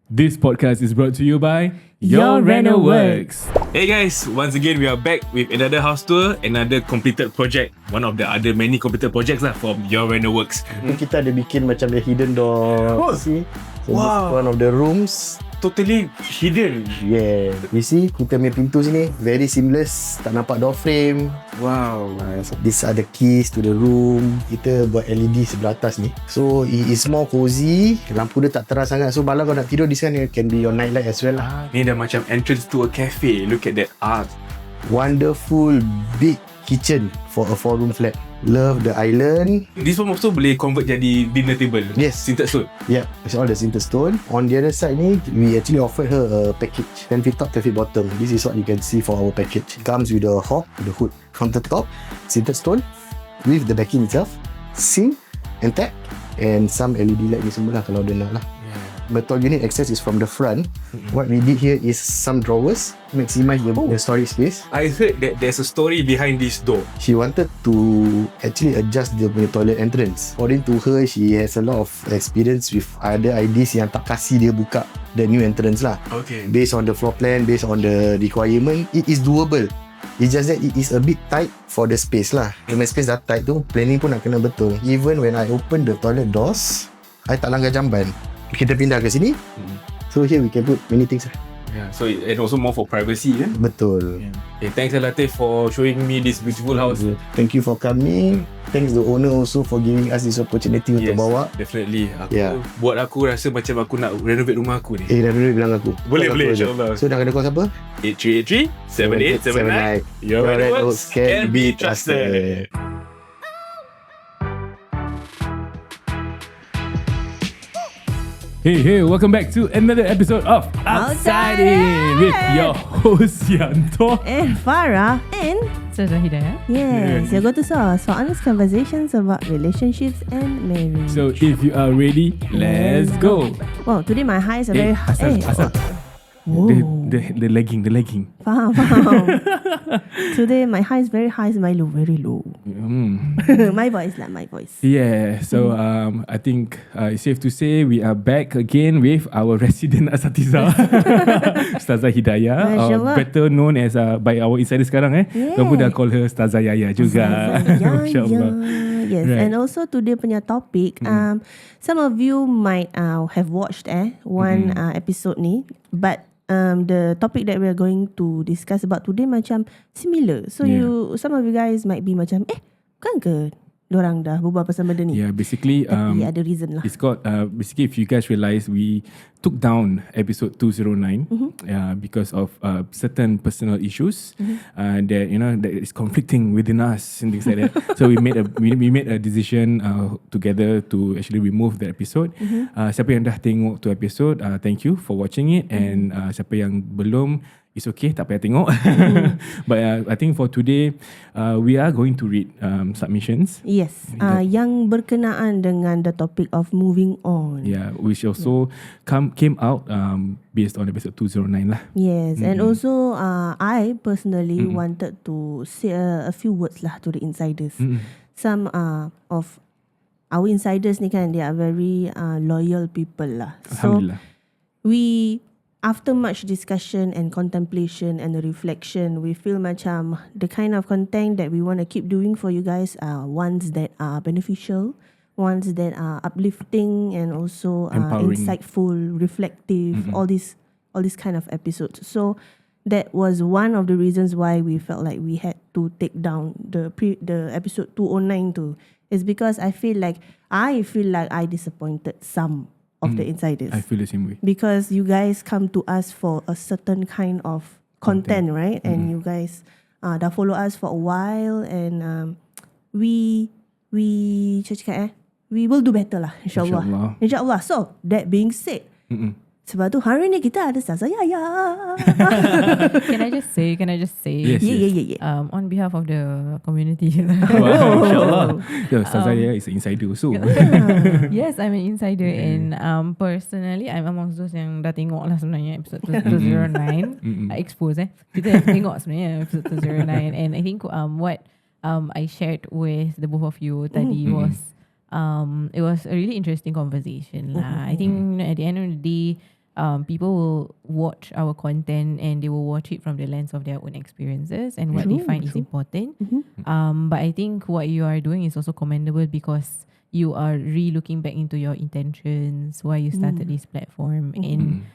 This podcast is brought to you by YOUR RENO WORKS. Hey guys, once again we are back with another house tour, another completed project. One of the other many completed projects lah from YOUR RENO WORKS. Kita ada bikin macam the hidden door. See? So Wow. one of the rooms. Totally hidden. Yeah. You see, kita punya pintu sini very seamless. Tak nampak door frame. Wow. So these are the keys to the room. Kita buat LED sebelah atas ni. So it is more cozy. Lampu dia tak terang sangat. So malam kau nak tidur di sana, can be your night light as well lah. Ni dah macam entrance to a cafe. Look at that art. Wonderful big kitchen for a 4-room flat. Love the island. This one also boleh convert jadi dinner table. Yes. Sintered stone. Yeah, it's all the sintered stone. On the other side ni, we actually offered her a package. 10 feet top, 10 feet bottom. This is what you can see for our package. Comes with a hob, the hood. From the top, sintered stone with the backing itself, sink and tap, and some LED light ni semua lah kalau dia nak lah. But all unit access is from the front. What we did here is some drawers, maximize the storage space. I heard that there's a story behind this door. She wanted to actually adjust the punya toilet entrance. According to her, she has a lot of experience with other IDs yang tak kasih dia buka the new entrance lah. Okay. Based on the floor plan, based on the requirement, it is doable. It's just that it is a bit tight for the space lah. When space dah tight tu, planning pun nak kena betul. Even when I open the toilet doors, I tak langgar jamban. Kita pindah ke sini. So here we can put many things lah. Yeah. So and also more for privacy kan? Betul. Yeah. Okay, thanks Latif for showing me this beautiful house. Thank you for coming. Thanks the owner also for giving us this opportunity untuk bawa. Definitely. Buat Yeah. aku rasa macam aku nak renovate rumah aku ni. Dah dulu bilang aku. Boleh, Call boleh, aku je. insyaAllah. So dah kena call siapa? 8383-7879. Your Red Works can be trusted. Hey, welcome back to another episode of Outside In with your host Yanto. And Farah. And Ustazah Hidayah. Yes, you're going to saw honest conversations about relationships and marriage. So if you are ready, let's go. Wow, today my highs are very high. Asal. Whoa. The lagging. Faham. Today my high is very high, my low very low. My voice. Yeah, so I think it's safe to say we are back again with our resident Asatizah, Ustazah Hidayah, MasyaAllah. better known as by our insider sekarang Yeah. Kamu dah call her Ustazah Yaya juga. MasyaAllah. Yes, Right. and also today punya topic, some of you might have watched one episode ni, but the topic that we are going to discuss about today macam similar. So some of you guys might be macam bukan ke dorang dah berbual pasal benda ni? Yeah, basically Tapi ada reason lah. it's called basically if you guys realize we took down episode 209 because of certain personal issues that that is conflicting within us and things like that. So we made a decision together to actually remove the episode. Siapa yang dah tengok tu episode, thank you for watching it, and siapa yang belum, it's okay, tak payah tengok. But I think for today, we are going to read submissions. Yes, yang berkenaan dengan the topic of moving on. Yeah, which also came out based on episode 209 lah. Yes, and also I personally wanted to say a few words lah to the insiders. Some of our insiders ni kan, they are very loyal people lah. So Alhamdulillah. we, after much discussion and contemplation and reflection, we feel macam the kind of content that we want to keep doing for you guys are ones that are beneficial, ones that are uplifting and also Empowering. insightful, reflective, all these kind of episodes. So that was one of the reasons why we felt like we had to take down the episode 209 too. Is because I feel like I disappointed some of the insiders. I feel the same way. Because you guys come to us for a certain kind of content. Right? And you guys dah follow us for a while, and we cakap we will do better lah, insyaAllah. InsyaAllah. So that being said, sebab tu hari ni kita ada Ustazah Yaya. Can I just say? Yes. Yeah. On behalf of the community. Wow, insyaAllah. Ustazah Yaya is an insider also. Yes, I'm an insider, and personally I'm amongst those yang dah tengok lah sebenarnya episode 209. Expose kita dah tengok sebenarnya episode 209, and I think what I shared with the both of you tadi was it was a really interesting conversation lah. I think at the end of the day, people will watch our content and they will watch it from the lens of their own experiences and what they find is important. But I think what you are doing is also commendable because you are re-looking back into your intentions, why you started this platform. And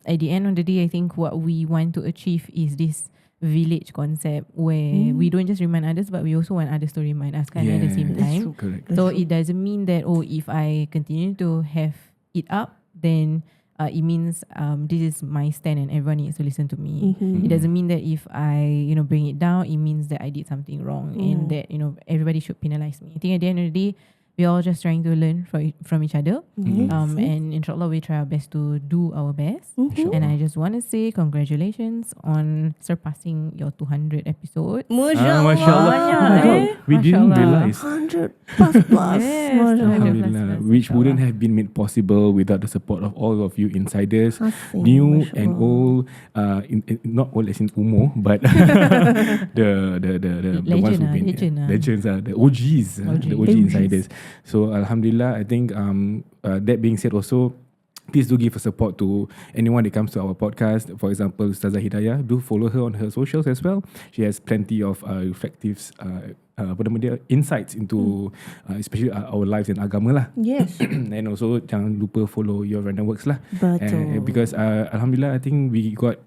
at the end of the day, I think what we want to achieve is this village concept where we don't just remind others, but we also want others to remind us at the same time. Correct. So it doesn't mean that, if I continue to have it up, then it means this is my stand and everyone needs to listen to me. It doesn't mean that if I bring it down, it means that I did something wrong and that everybody should penalize me. I think at the end of the day, we're all just trying to learn from each other. And inshallah we try our best to do our best. And I just want to say congratulations on surpassing your 200 episodes. MasyaAllah. MasyaAllah. We didn't realize. 100 plus. Yes, Alhamdulillah, which wouldn't have been made possible without the support of all of you insiders, new and old, not old as in umur, but the ones who've been legends, the OGs, the OG insiders. So Alhamdulillah, I think that being said also, please do give a support to anyone that comes to our podcast. For example, Ustazah Hidayah, do follow her on her socials as well. She has plenty of reflective insights into especially our lives and agama lah. Yes. And also jangan lupa follow Your Reno Works lah. Betul. Because Alhamdulillah, I think we got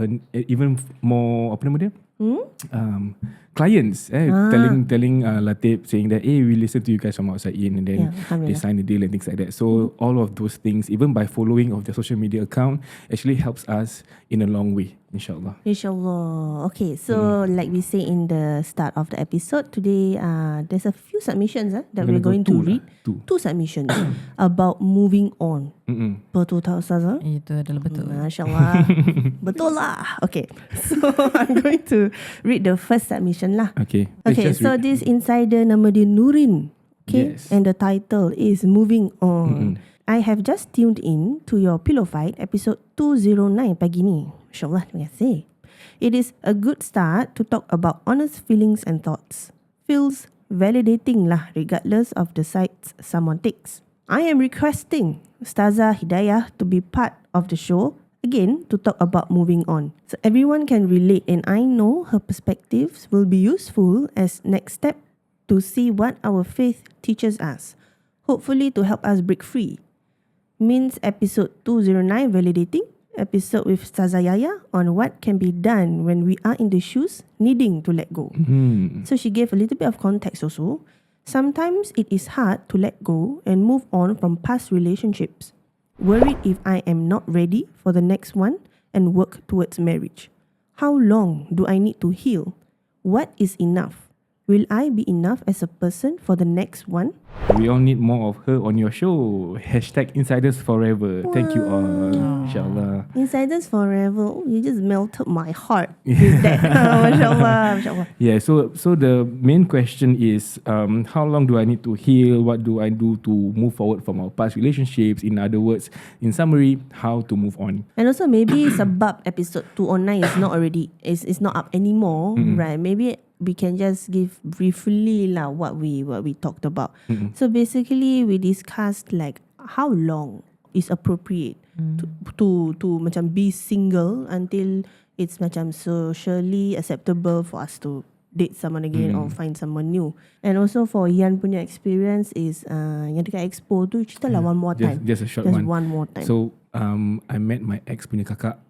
an even more clients telling Latif, saying that we listen to you guys from outside in, and then they sign the deal and things like that. So all of those things, even by following of their social media account, actually helps us in a long way, inshallah. Inshallah. Okay, so like we say in the start of the episode, today there's a few submissions that we're going to read. Two submissions about moving on. Betul tak Ustazah? Itu adalah betul. MasyaAllah. Betul lah. Okay, so I'm going to read the first submission lah. Okay. So this insider nama dia Nurin. Okay, and the title is Moving On. I have just tuned in to your Pillow Fight episode 209 pagi ni. MasyaAllah, terima kasih. It is a good start to talk about honest feelings and thoughts. Feels validating lah regardless of the sides someone takes. I am requesting Ustazah Hidayah to be part of the show again to talk about moving on. So everyone can relate and I know her perspectives will be useful as next step to see what our faith teaches us. Hopefully to help us break free. Means episode 209 validating, episode with Ustazah Yaya on what can be done when we are in the shoes needing to let go. So she gave a little bit of context also. Sometimes it is hard to let go and move on from past relationships. Worried if I am not ready for the next one and work towards marriage. How long do I need to heal? What is enough? Will I be enough as a person for the next one? We all need more of her on your show. #Insiders Forever. Thank you all. Inshallah. Insiders Forever. Oh, you just melted my heart with that. MasyaAllah. MasyaAllah. Yeah, so the main question is how long do I need to heal? What do I do to move forward from our past relationships? In other words, in summary, how to move on. And also maybe sebab episode 209 is not up anymore, right? Maybe we can just give briefly lah what we talked about. So basically we discussed like how long is appropriate to macam be single until it's macam socially acceptable for us to date someone again or find someone new. And also for Yan punya experience is yang dekat Expo tu cerita lah one more time. Just a short just one. one more time. So I met my ex punya kakak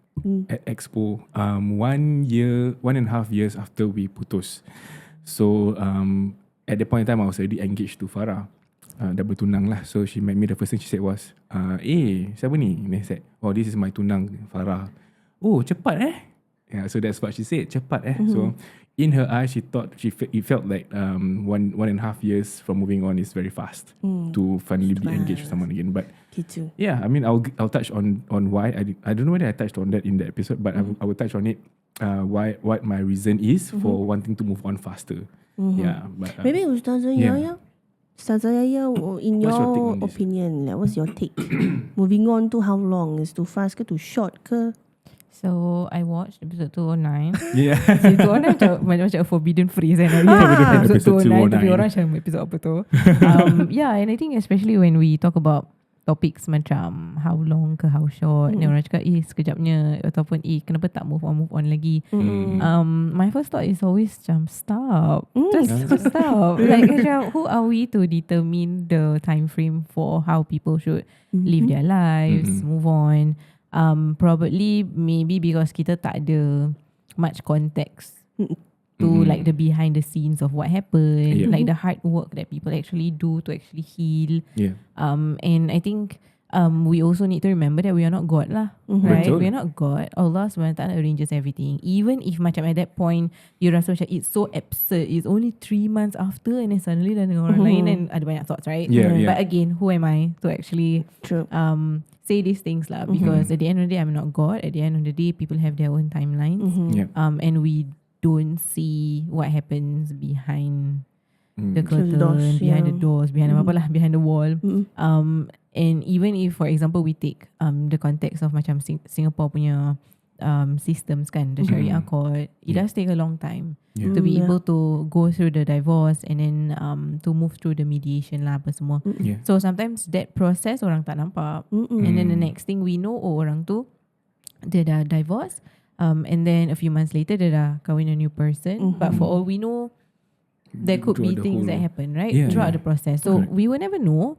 at Expo 1.5 years after we putus. So at that point in time I was already engaged to Farah. Dah bertunang lah. So she met me, the first thing she said was siapa ni? And I said, oh, this is my tunang Farah. Oh, cepat Yeah, so that's what she said, cepat So in her eyes she thought it felt like 1.5 years from moving on is very fast to finally be engaged with someone again. But gitu. yeah, I mean I'll touch on why I don't know whether I touched on that in the episode, but I will touch on it what my reason is for wanting to move on faster. Yeah, but maybe Ustazah Yaya, Ustazah Yaya, in What's your take your on this? opinion, like, what's your take? Moving on to how long? Is too fast ke too short ke? So I watched episode 209. yeah. So 209 macam a forbidden phrase kan. Episode Episode 209 tapi 209. orang macam episode apa tu. Yeah, and I think especially when we talk about topics macam how long ke how short, dan orang cakap sekejapnya, ataupun kenapa tak move on lagi. My first thought is always macam stop, just stop. Like macam, who are we to determine the time frame for how people should live their lives, move on. Probably maybe because kita tak ada much context to like the behind the scenes of what happened, like the hard work that people actually do to actually heal. And I think we also need to remember that we are not God lah, right? Betul. We are not God. Allah SWT arranges everything. Even if macam at that point you rasa macam it's so absurd, it's only 3 months after, and then suddenly dah dengan orang lain, and ada banyak thoughts, right? But again, who am I to actually say these things lah? Because at the end of the day, I'm not God. At the end of the day, people have their own timelines, and we don't see what happens behind the curtain, doors, behind the doors, behind apa lah, behind the wall. And even if, for example, we take the context of macam Singapore punya systems kan, the Sharia court, it does take a long time to be able to go through the divorce and then to move through the mediation lah apa semua. So sometimes that process orang tak nampak, and then the next thing we know, orang tu dia dah divorce, and then a few months later dia dah kahwin a new person, but for all we know there could be things that happen, right, throughout the process. So we will never know.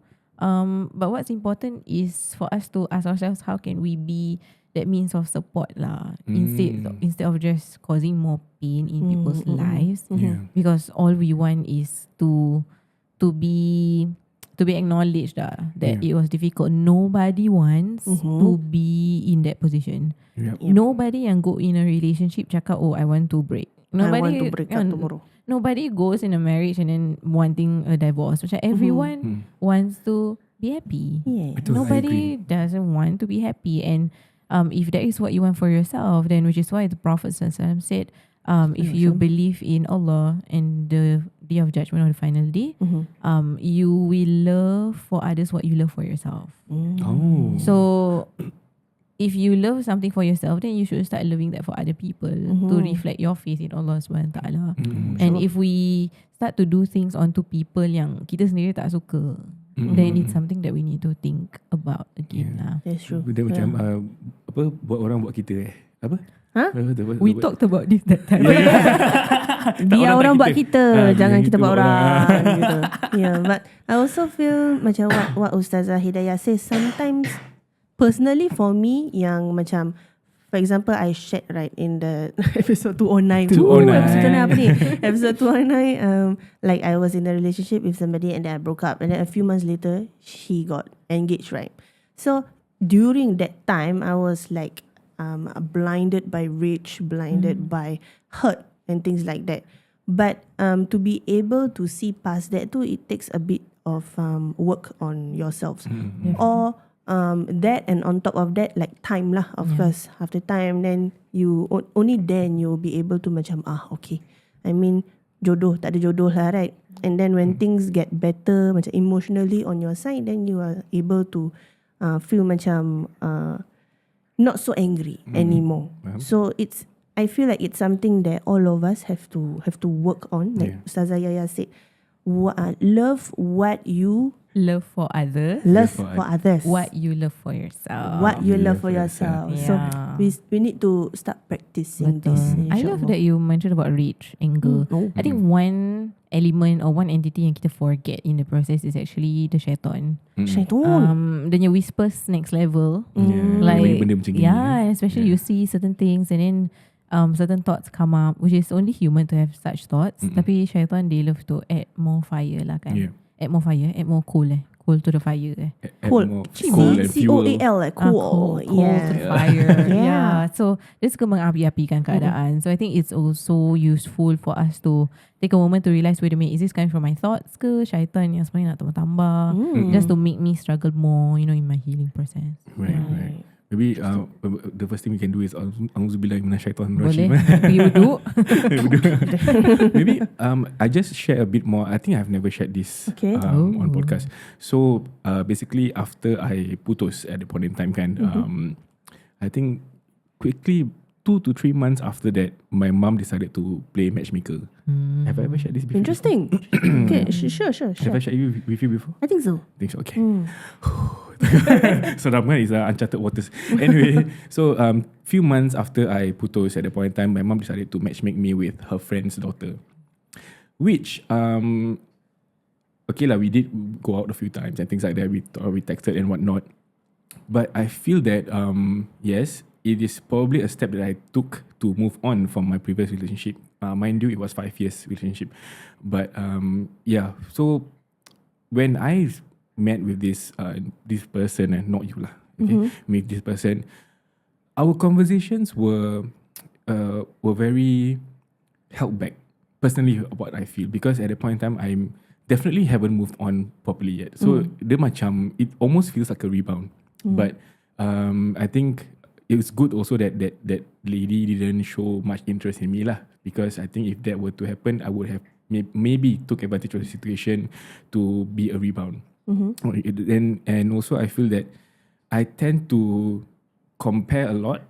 But what's important is for us to ask ourselves, how can we be that means of support lah, instead of just causing more pain in people's lives, because all we want is to be acknowledged that it was difficult. Nobody wants to be in that position. Nobody yang go in a relationship cakap, oh, I want to break. Nobody, I want to break up tomorrow. Nobody goes in a marriage and then wanting a divorce. Macam everyone wants to be happy. Nobody doesn't want to be happy. And if that is what you want for yourself, then which is why the Prophet ﷺ said, if you believe in Allah and the day of judgment or the final day, you will love for others what you love for yourself. So if you love something for yourself, then you should start loving that for other people to reflect your faith in Allah SWT. And if we start to do things onto people yang kita sendiri tak suka, then it's something that we need to think about again lah. That's true. Dia macam buat orang buat kita apa? We talked about this that time. Biar orang buat kita, jangan biar kita buat buat orang gitu. But I also feel macam what Ustazah Hidayah says, sometimes personally for me, yang macam, for example, I shared right in the episode 209. Episode apa ni? Episode 209. Like I was in a relationship with somebody and then I broke up, and then a few months later she got engaged, right? So during that time I was like blinded by rage, blinded by hurt and things like that. But to be able to see past that too, it takes a bit of work on yourselves. Or that, and on top of that, like time lah, of course. After time, then you only then you'll be able to macam okay, I mean jodoh tak ada jodoh lah, right? And then when things get better macam emotionally on your side, then you are able to feel macam not so angry anymore. So I feel like it's something that all of us have to work on. Like Ustazah Yaya said, love what you love for others. Love for others. What you love for yourself. What you love for yourself. So we need to start practicing this. I love that you mentioned about rage, anger. I think one element or one entity yang kita forget in the process is actually the syaitan. Syaitan. Then your whispers next level. Like benda macam gini. Especially you see certain things and then certain thoughts come up, which is only human to have such thoughts. Tapi syaitan, they love to add more fire lah kan. Add more fire, add more coal coal to the fire Coal and fuel. COAL cool. Coal to the fire. So dia suka mengapi-apikan keadaan. So I think it's also useful for us to take a moment to realise, wait a minute, is this coming from my thoughts ke syaitan yang sebenarnya nak tambah-tambah just to make me struggle more, in my healing process. Right. Maybe the first thing we can do is Auzubillahi minasyaitonir Boleh. rajim. We wudu. Maybe I just share a bit more. I think I've never shared this on podcast. So basically after I putus at the point in time kan, I think quickly 2 to 3 months after that, my mom decided to play matchmaker. Have I ever shared this before? Interesting. Okay, sure. Have I shared with you before? I think so. I think so. Okay. So that is uncharted waters. Anyway, so few months after I putus, at the point in time, my mom decided to matchmake me with her friend's daughter. Which okay lah, we did go out a few times and things like that. We texted and whatnot. But I feel that yes, it is probably a step that I took to move on from my previous relationship. Mind you, it was 5 years relationship. But yeah, so when I met with this person, and not you lah, okay, with this person, our conversations were very held back. Personally, what I feel, because at the point in time, I'm definitely haven't moved on properly yet. So dia macam, it almost feels like a rebound. But I think it's good also that lady didn't show much interest in me lah. Because I think if that were to happen, I would have maybe took advantage of the situation to be a rebound. And also I feel that I tend to compare a lot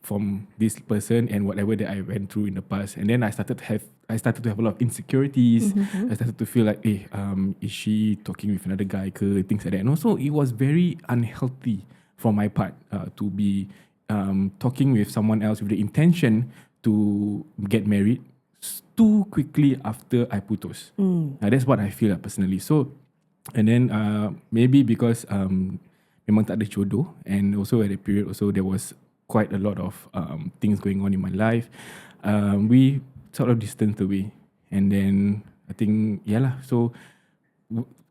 from this person and whatever that I went through in the past. And then I started to have a lot of insecurities. I started to feel like, is she talking with another guy? Things like that. And also it was very unhealthy from my part to be talking with someone else with the intention to get married too quickly after I putus. That's what I feel personally. So, and then maybe because memang tak ada jodoh, and also at the period also there was quite a lot of things going on in my life. We sort of distanced away, and then I think so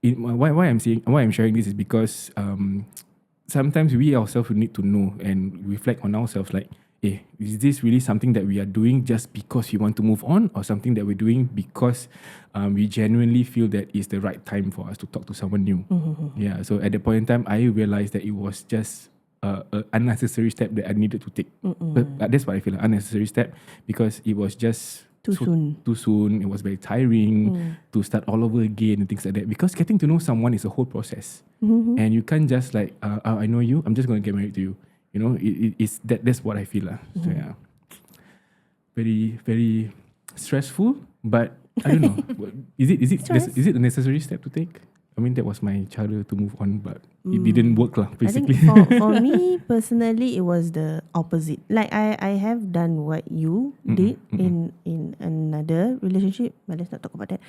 why I'm sharing this is because sometimes we ourselves need to know and reflect on ourselves, like, is this really something that we are doing just because we want to move on, or something that we're doing because we genuinely feel that it's the right time for us to talk to someone new? Yeah, so at the point in time, I realized that it was just an unnecessary step that I needed to take. But that's what I feel, an unnecessary step, because it was just too soon. It was very tiring to start all over again and things like that. Because getting to know someone is a whole process, and you can't just like, I know you, I'm just going to get married to you. You know, it's that's what I feel. So yeah, very, very stressful. But I don't know. Is it a necessary step to take? I mean, that was my childhood to move on, but it didn't work lah, basically. I think for me personally, it was the opposite. Like I have done what you did in another relationship, but let's not talk about that.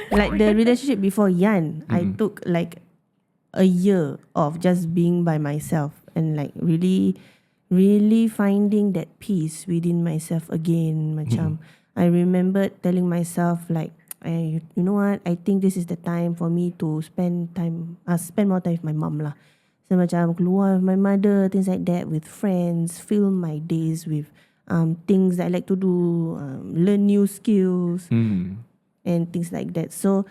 Like the relationship before Yan, I took like a year of just being by myself and like really finding that peace within myself again. Macam I remember telling myself like, you know what, I think this is the time for me to spend more time with my mum lah. So macam keluar with my mother, things like that, with friends, fill my days with things that I like to do, learn new skills and things like that. So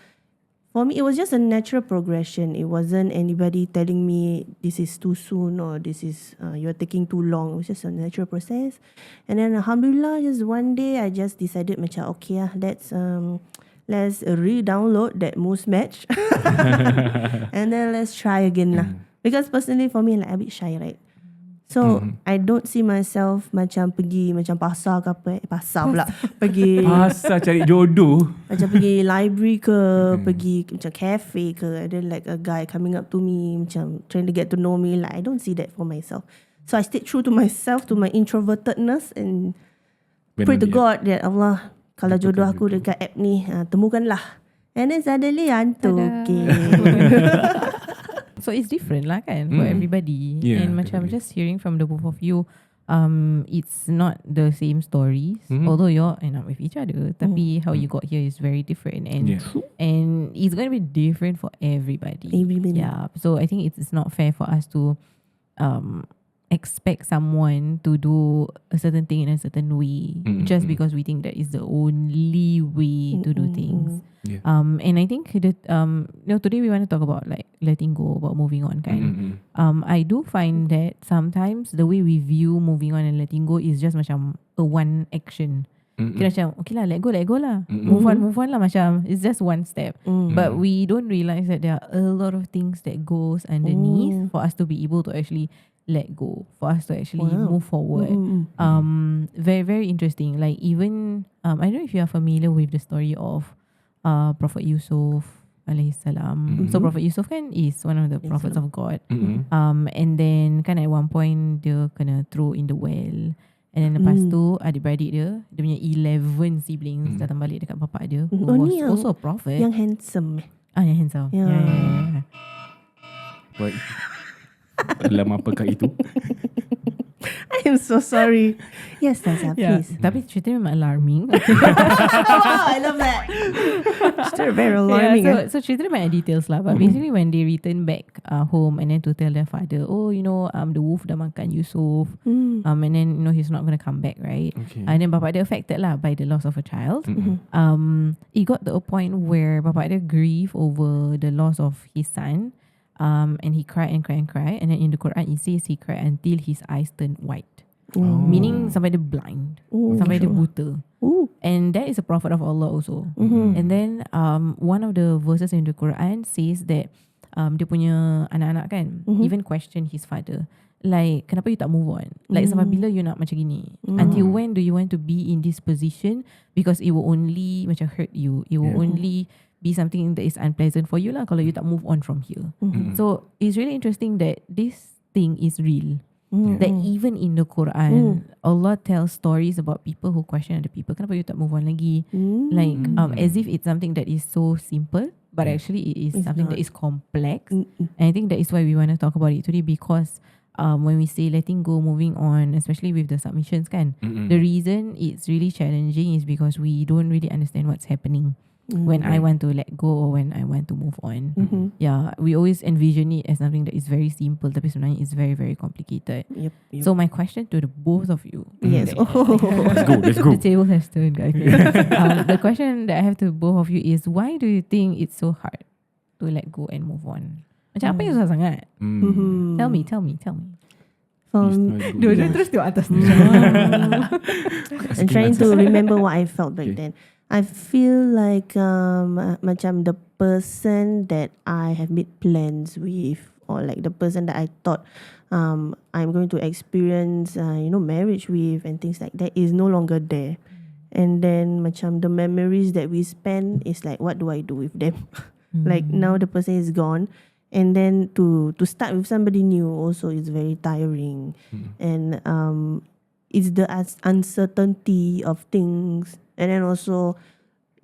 for me, it was just a natural progression. It wasn't anybody telling me this is too soon or this is you're taking too long. It was just a natural process. And then alhamdulillah, just one day I just decided macam okay let's re-download that Moose Match and then let's try again lah. Because personally for me, like, a bit shy, right? So I don't see myself macam pergi macam pasar ke apa, pasar pula, pergi pasar cari jodoh, macam pergi library ke, pergi macam cafe ke, and then like a guy coming up to me macam trying to get to know me. Like, I don't see that for myself. So I stayed true to myself, to my introvertedness, and pray to God that Allah, kalau jodoh aku dekat app ni, temukanlah. And then suddenly hantu. Okay. So it's different lah kan for everybody. And macam just hearing from the both of you, it's not the same stories. Although you're end up with each other, tapi how you got here is very different, and it's going to be different for everybody. Yeah. So I think it's not fair for us to expect someone to do a certain thing in a certain way just because we think that is the only way to do things. And I think that today we want to talk about like letting go, about moving on kan. I do find that sometimes the way we view moving on and letting go is just macam a one action. Kita macam okay lah, let go lah. Move on lah, macam it's just one step. But we don't realise that there are a lot of things that goes underneath for us to be able to actually let go, for us to actually move forward. Very, very interesting. Like even I don't know if you are familiar with the story of Prophet Yusuf alaihi salam. So Prophet Yusuf kan is one of the prophets of God. And then kan at one point dia kena throw in the well. And then lepas tu adik-beradik dia punya 11 siblings datang balik dekat bapak dia who was also a prophet. Yang handsome. Yang handsome. Yeah. What? Dalam apakah itu? I am so sorry. Yes, Ustazah, please. Tapi cerita memang alarming. Wow, I love that. It's very alarming. So cerita memang ada details lah. But basically when they return back home and then to tell their father, oh, the wolf dah makan Yusuf. And then, he's not going to come back, right? Okay. And then bapak dia affected lah by the loss of a child. It got to a point where bapak dia grieve over the loss of his son. And he cried and cried and cried. And then in the Quran it says he cried until his eyes turned white. Meaning sampai dia blind. Sampai dia buta. And that is a prophet of Allah also. And then one of the verses in the Quran says that dia punya anak-anak kan even question his father. Like, kenapa you tak move on? Like, sampai bila you nak macam gini? Until when do you want to be in this position? Because it will only macam hurt you. It will only be something that is unpleasant for you lah kalau you tak move on from here. So it's really interesting that this thing is real. That even in the Quran, Allah tells stories about people who question other people. Kenapa you tak move on lagi? Like as if it's something that is so simple, but actually it is something that is complex. And I think that is why we want to talk about it today, because when we say letting go, moving on, especially with the submissions kan, the reason it's really challenging is because we don't really understand what's happening. When I want to let go or when I want to move on. Yeah, we always envision it as something that is very simple, tapi sebenarnya it's very, very complicated. Yep. So my question to the both of you. Yes. Let's go. The table has turned, guys. The question that I have to both of you is, why do you think it's so hard to let go and move on? Macam apa yang susah sangat? Tell me. Dua-dua terus tengok atas tu. I'm trying to remember what I felt back then. I feel like macam the person that I have made plans with, or like the person that I thought I'm going to experience marriage with and things like that is no longer there. And then macam the memories that we spend is like, what do I do with them? Like now the person is gone, and then to start with somebody new also is very tiring. And it's the uncertainty of things. And then also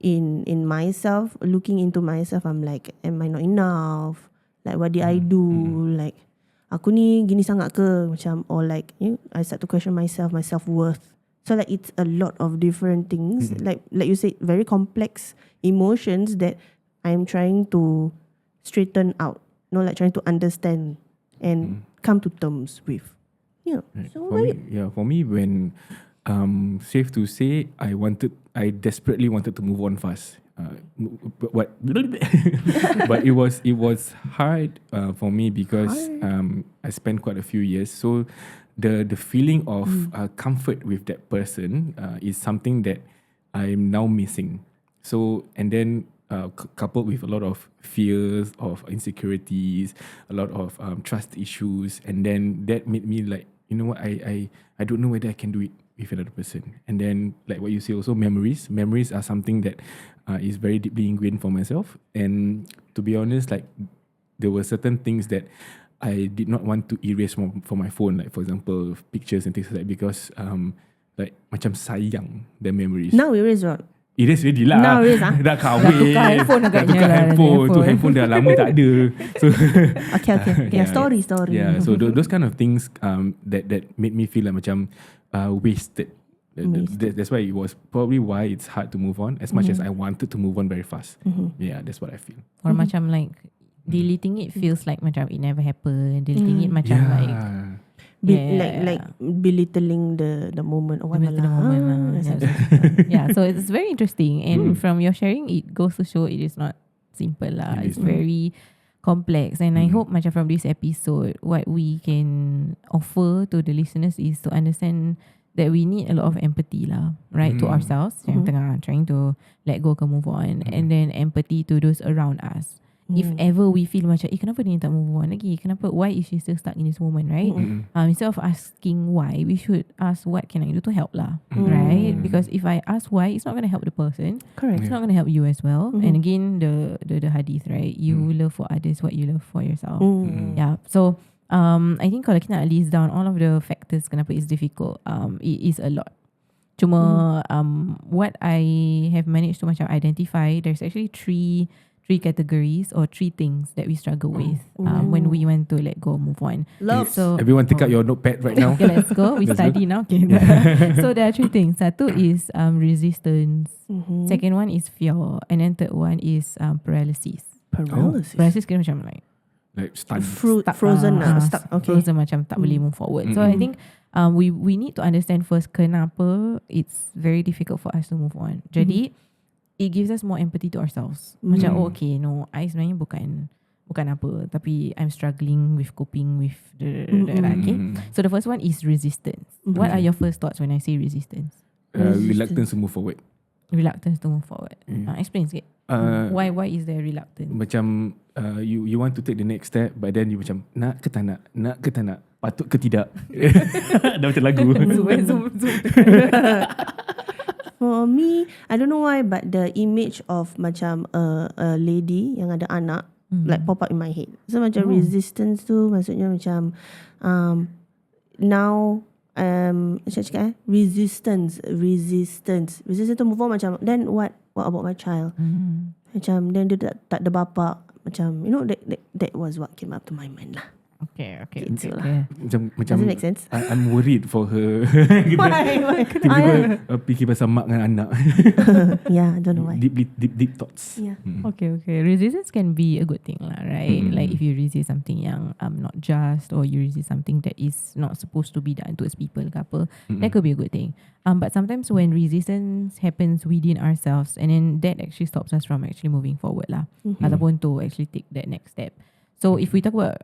in myself, looking into myself, I'm like, am I not enough? Like, what did I do? Like, aku ni gini sangat ke? Macam, or like, I start to question myself, my self-worth. So like, it's a lot of different things. Like you said, very complex emotions that I'm trying to straighten out. Like trying to understand and come to terms with. Yeah. Right. So for me, when safe to say, I desperately wanted to move on fast. But it was hard for me because I spent quite a few years. So the feeling of comfort with that person is something that I'm now missing. So, and then coupled with a lot of fears, of insecurities, a lot of trust issues, and then that made me like, you know what, I don't know whether I can do it with another person. And then, like what you say also, memories are something that is very deeply ingrained for myself. And to be honest, like, there were certain things that I did not want to erase from my phone, like for example pictures and things like that, because like macam sayang the memories. now it is what? Erase ready lah. Now erase Dah kahwin. Dah tukar handphone Tu handphone dah lama tak ada. So Okay. Yeah, story. yeah, so those kind of things that made me feel like macam wasted. That's why it was probably why it's hard to move on as much as I wanted to move on very fast. Yeah, that's what I feel. Or macam like deleting it feels like macam it never happened. Deleting it macam like like belittling the moment or whatever. Yeah, so it's very interesting, and from your sharing, it goes to show it is not simple lah. It's very complex, and I hope macam from this episode, what we can offer to the listeners is to understand that we need a lot of empathy lah, right, to ourselves yang tengah trying to let go ke move on, and then empathy to those around us. If ever we feel macam kenapa dia tak move on lagi, kenapa, why is she still stuck in this moment, right? Instead of asking why, we should ask what can I do to help lah, right? Because if I ask why, it's not going to help the person. Correct. It's not going to help you as well. And again, the hadith, right? You love for others what you love for yourself. Yeah. So I think kalau kita nak list down all of the factors kenapa it's difficult, it is a lot. Cuma what I have managed to macam identify, there's actually three categories or three things that we struggle with when we want to let go, move on. Love. So Everyone take out your notepad right now. okay, let's go. We Let's study now. Okay. So there are three things. Satu is resistance. Second one is fear, and then third one is paralysis. Paralysis. Paralysis kira macam Like stunned. Frozen lah. Stuck. Okay. Frozen macam tak boleh move forward. So I think we need to understand first kenapa it's very difficult for us to move on. Jadi it gives us more empathy to ourselves. Macam okay, no, I sebenarnya bukan apa, tapi I'm struggling with coping with okay. So the first one is resistance. What are your first thoughts when I say resistance? Reluctance to move forward. Reluctance to move forward. Explain sikit. Why is there reluctance? Macam you want to take the next step, but then you macam nak ke tak nak, patut ke tidak. Dah macam lagu. Zoom. For me, I don't know why, but the image of macam a lady yang ada anak like pop up in my head. So macam resistance tu maksudnya macam now macam cakap resistance to move on, macam then what about my child? Macam then dia tak ada bapa, macam that was what came up to my mind lah. Okay. Macam Does it make sense? I'm worried for her. Why? Tiba-tiba fikir pasal mak dengan anak. Yeah, I don't know why. Deep thoughts. Yeah. Okay. Resistance can be a good thing lah, right? Like if you resist something yang not just, or you resist something that is not supposed to be done towards people ke apa, that could be a good thing. But sometimes when resistance happens within ourselves, and then that actually stops us from actually moving forward lah, ataupun to actually take that next step. So if we talk about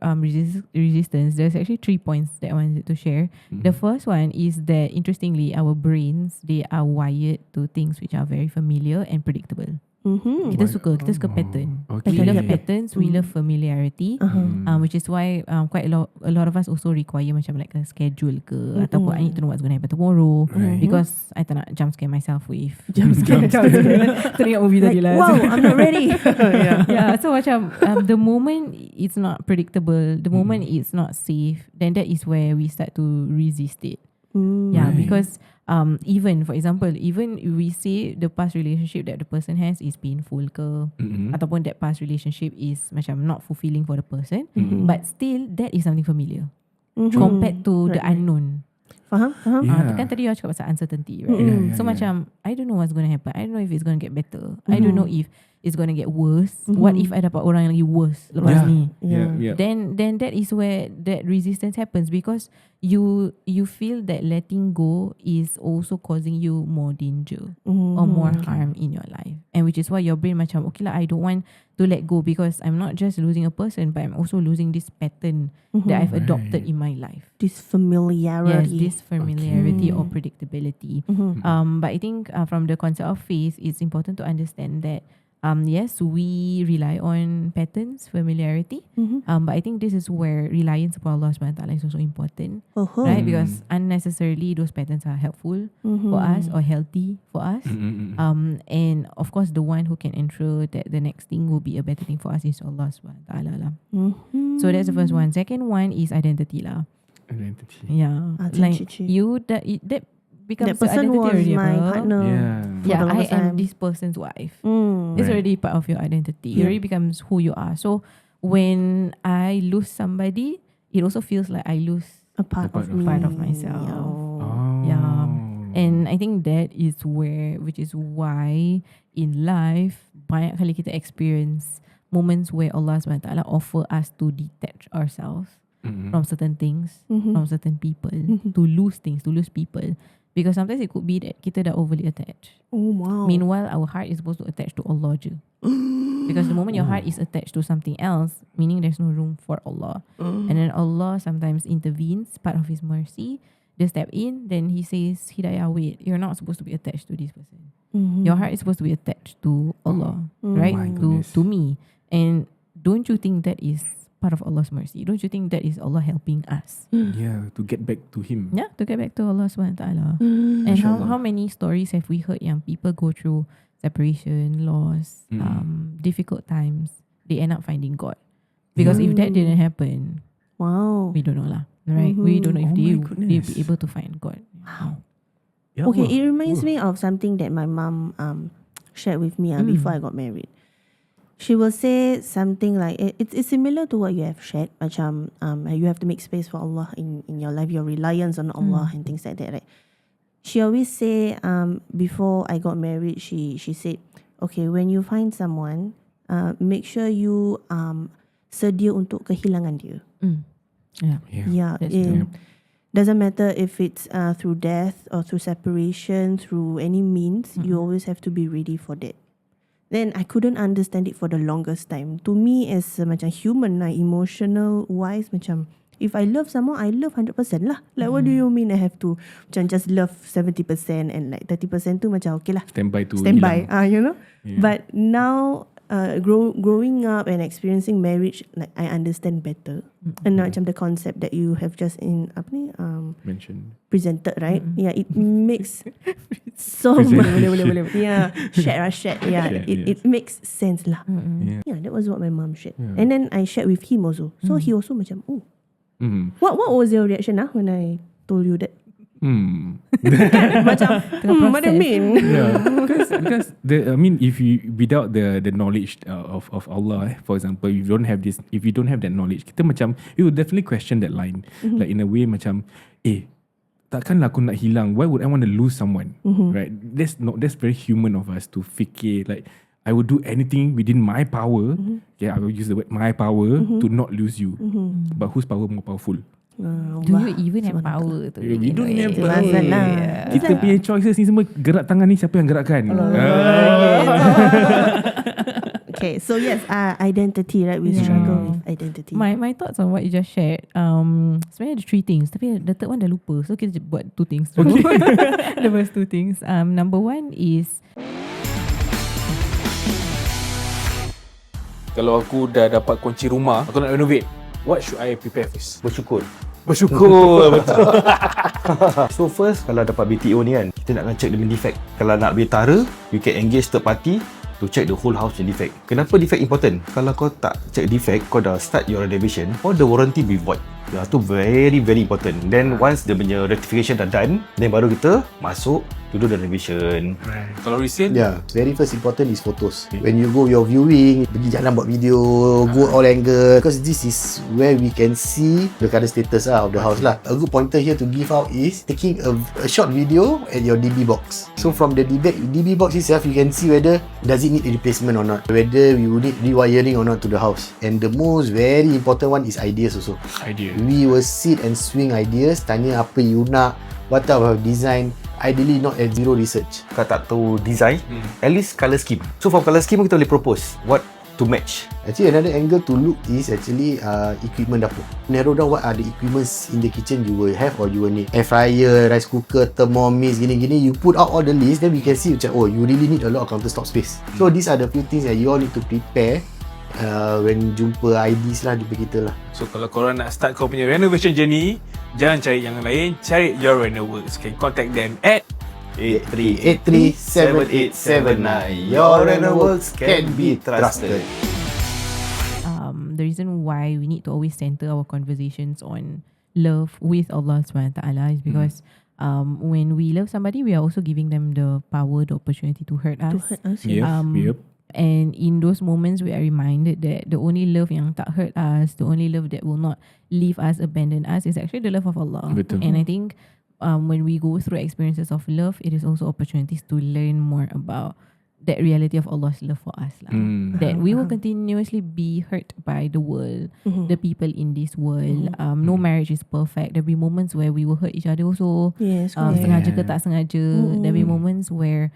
resistance, there's actually 3 points that I wanted to share. The first one is that, interestingly, our brains, they are wired to things which are very familiar and predictable. Kita suka pattern. Okay. We love patterns, we love familiarity, which is why quite a lot of us also require macam like a schedule ke, ataupun I need to know what's going to happen tomorrow, because I tak nak jump scare myself with jump scare. Teringat movie tadi lah. Wow, I'm not ready. Yeah, so macam the moment it's not predictable, the moment it's not safe, then that is where we start to resist it. Yeah, because even for example, even if we say the past relationship that the person has is painful ke, ataupun that past relationship is macam not fulfilling for the person, but still that is something familiar compared to the unknown. Faham? Kan tadi you cakap pasal uncertainty, right? So macam I don't know what's going to happen. I don't know if it's going to get better. I don't know if it's going to get worse. What if I dapat orang yang lagi worse lepas ni? Yeah. Then that is where that resistance happens, because you feel that letting go is also causing you more danger or more harm in your life, and which is why your brain macam okay lah, I don't want to let go because I'm not just losing a person, but I'm also losing this pattern that I've adopted in my life. This familiarity. Yes, this familiarity or predictability. But I think from the concept of faith, it's important to understand that yes, we rely on patterns, familiarity. But I think this is where reliance upon Allah subhanahu wa ta'ala is also important. Right? Because unnecessarily those patterns are helpful for us or healthy for us. And of course the one who can ensure that the next thing will be a better thing for us is Allah subhanahu wa ta'ala lah. So that's the first one. Second one is identity lah. Identity. Yeah. Like you that becomes that person the was identity already, my apa? partner. Yeah, I am time. this person's wife. Right. It's already part of your identity. It already becomes who you are. So when I lose somebody, it also feels like I lose A part of me. part of myself. Oh. Yeah. And I think that is which is why in life, banyak kali kita experience moments where Allah SWT offer us to detach ourselves from certain things, from certain people, to lose things, to lose people. Because sometimes it could be that kita dah overly attached. Oh wow. Meanwhile, our heart is supposed to attach to Allah je. Because the moment your heart is attached to something else, meaning there's no room for Allah. And then Allah sometimes intervenes, part of His mercy, dia step in, then he says, Hidayah, wait, you're not supposed to be attached to this person. Mhm. Your heart is supposed to be attached to Allah, right? my To goodness. me. And don't you think that is part of Allah's mercy? Don't you think that is Allah helping us? Yeah, to get back to him. Yeah, to get back to Allah subhanahu wa ta'ala. Mm. And how many stories have we heard yang people go through separation, loss, difficult times, they end up finding God. Because if that didn't happen, Wow. we don't know lah, right? We don't know if Oh my they'll goodness. be able to find God. Wow. Ya Okay, Allah. it reminds me of something that my mom shared with me before I got married. She will say something like it's similar to what you have shared. Macam you have to make space for Allah in your life, your reliance on Allah and things like that, right? She always say before I got married, she said, okay, when you find someone, make sure you sedia untuk kehilangan dia. Yeah. Yeah, That's it doesn't matter if it's through death or through separation, through any means, you always have to be ready for that. Then I couldn't understand it for the longest time. To me, as macam human, emotional wise, macam if I love someone, I love 100% lah. Like what do you mean I have to macam just love 70% and like 30% tu macam okay lah. Standby to Standby, hilang. you know. Yeah. But now growing up and experiencing marriage, like I understand better. And macam the concept that you have just Mention. presented, right? Yeah, it makes so Presentation. much. Yeah, share. Yeah, Share, it makes sense lah. Yeah. Yeah, that was what my mom shared. Yeah. And then I shared with him also. So he also macam, oh, what was your reaction when I told you that? Macam, what do you mean? Yeah, because if you without the knowledge of Allah, for example, if you don't have that knowledge, kita macam you will definitely question that line, like in a way macam, takkanlah aku nak hilang? Why would I want to lose someone? Right? That's very human of us to fikir like I would do anything within my power. I will use the word my power to not lose you. But whose power more powerful? Do you even have power to We begin don't with? have Itu pasal lah. Kita punya choices ni semua gerak tangan ni siapa yang gerakkan? Okay, so yes, identity, right? We struggle with identity. My thoughts on what you just shared, sebenarnya ada 3 things, tapi the third one dah lupa. So kita buat 2 things. The first 2 things. Number 1 is, Kalau aku dah dapat kunci rumah, aku nak renovate, what should I prepare first? Bersyukur. Bersyukur. Betul. So first, kalau dapat BTO ni kan, kita nak check the defect. Kalau nak beli tara, you can engage third party to check the whole house the defect. Kenapa defect important? Kalau kau tak check defect, kau dah start your renovation, all the warranty be void. Tu very very important. Then once dia punya rectification dah done, then baru kita masuk to do the renovation. Kalau resale, Yeah, very first important is photos. When you go your viewing, pergi jalan buat video, go all angle, because this is where we can see the current status of the house lah. A good pointer here to give out is taking a short video at your DB box. So from the DB box itself, you can see whether does it need a replacement or not, whether we will need rewiring or not to the house. And the most very important one is ideas also. Idea. We will sit and swing ideas, tanya apa you nak, what type of design. Ideally not at zero research. Kalau tak tahu design, at least colour scheme. So from colour scheme kita boleh propose what to match. Actually another angle to look is actually equipment dapur. Narrow down what are the equipments in the kitchen you will have or you will need. Air fryer, rice cooker, thermomix, gini-gini. You put out all the list, then we can see macam, oh, you really need a lot of countertop space. So these are the few things that you all need to prepare when jumpa IDs lah, jumpa kita lah. so kalau korang nak start kau punya renovation journey, jangan cari yang lain, cari Your Reno Works. Okay, contact them at 83837879. Your Reno Works can be trusted. the reason why we need to always center our conversations on love with Allah SWT is because when we love somebody, we are also giving them the power, the opportunity to hurt us. Yep. And in those moments, we are reminded that the only love yang tak hurt us, the only love that will not leave us, abandon us, is actually the love of Allah. Betul. And I think when we go through experiences of love, it is also opportunities to learn more about that reality of Allah's love for us. That we will continuously be hurt by the world, the people in this world. No marriage is perfect. There'll be moments where we will hurt each other also. Yes, correct. Sengaja ke tak sengaja. There'll be moments where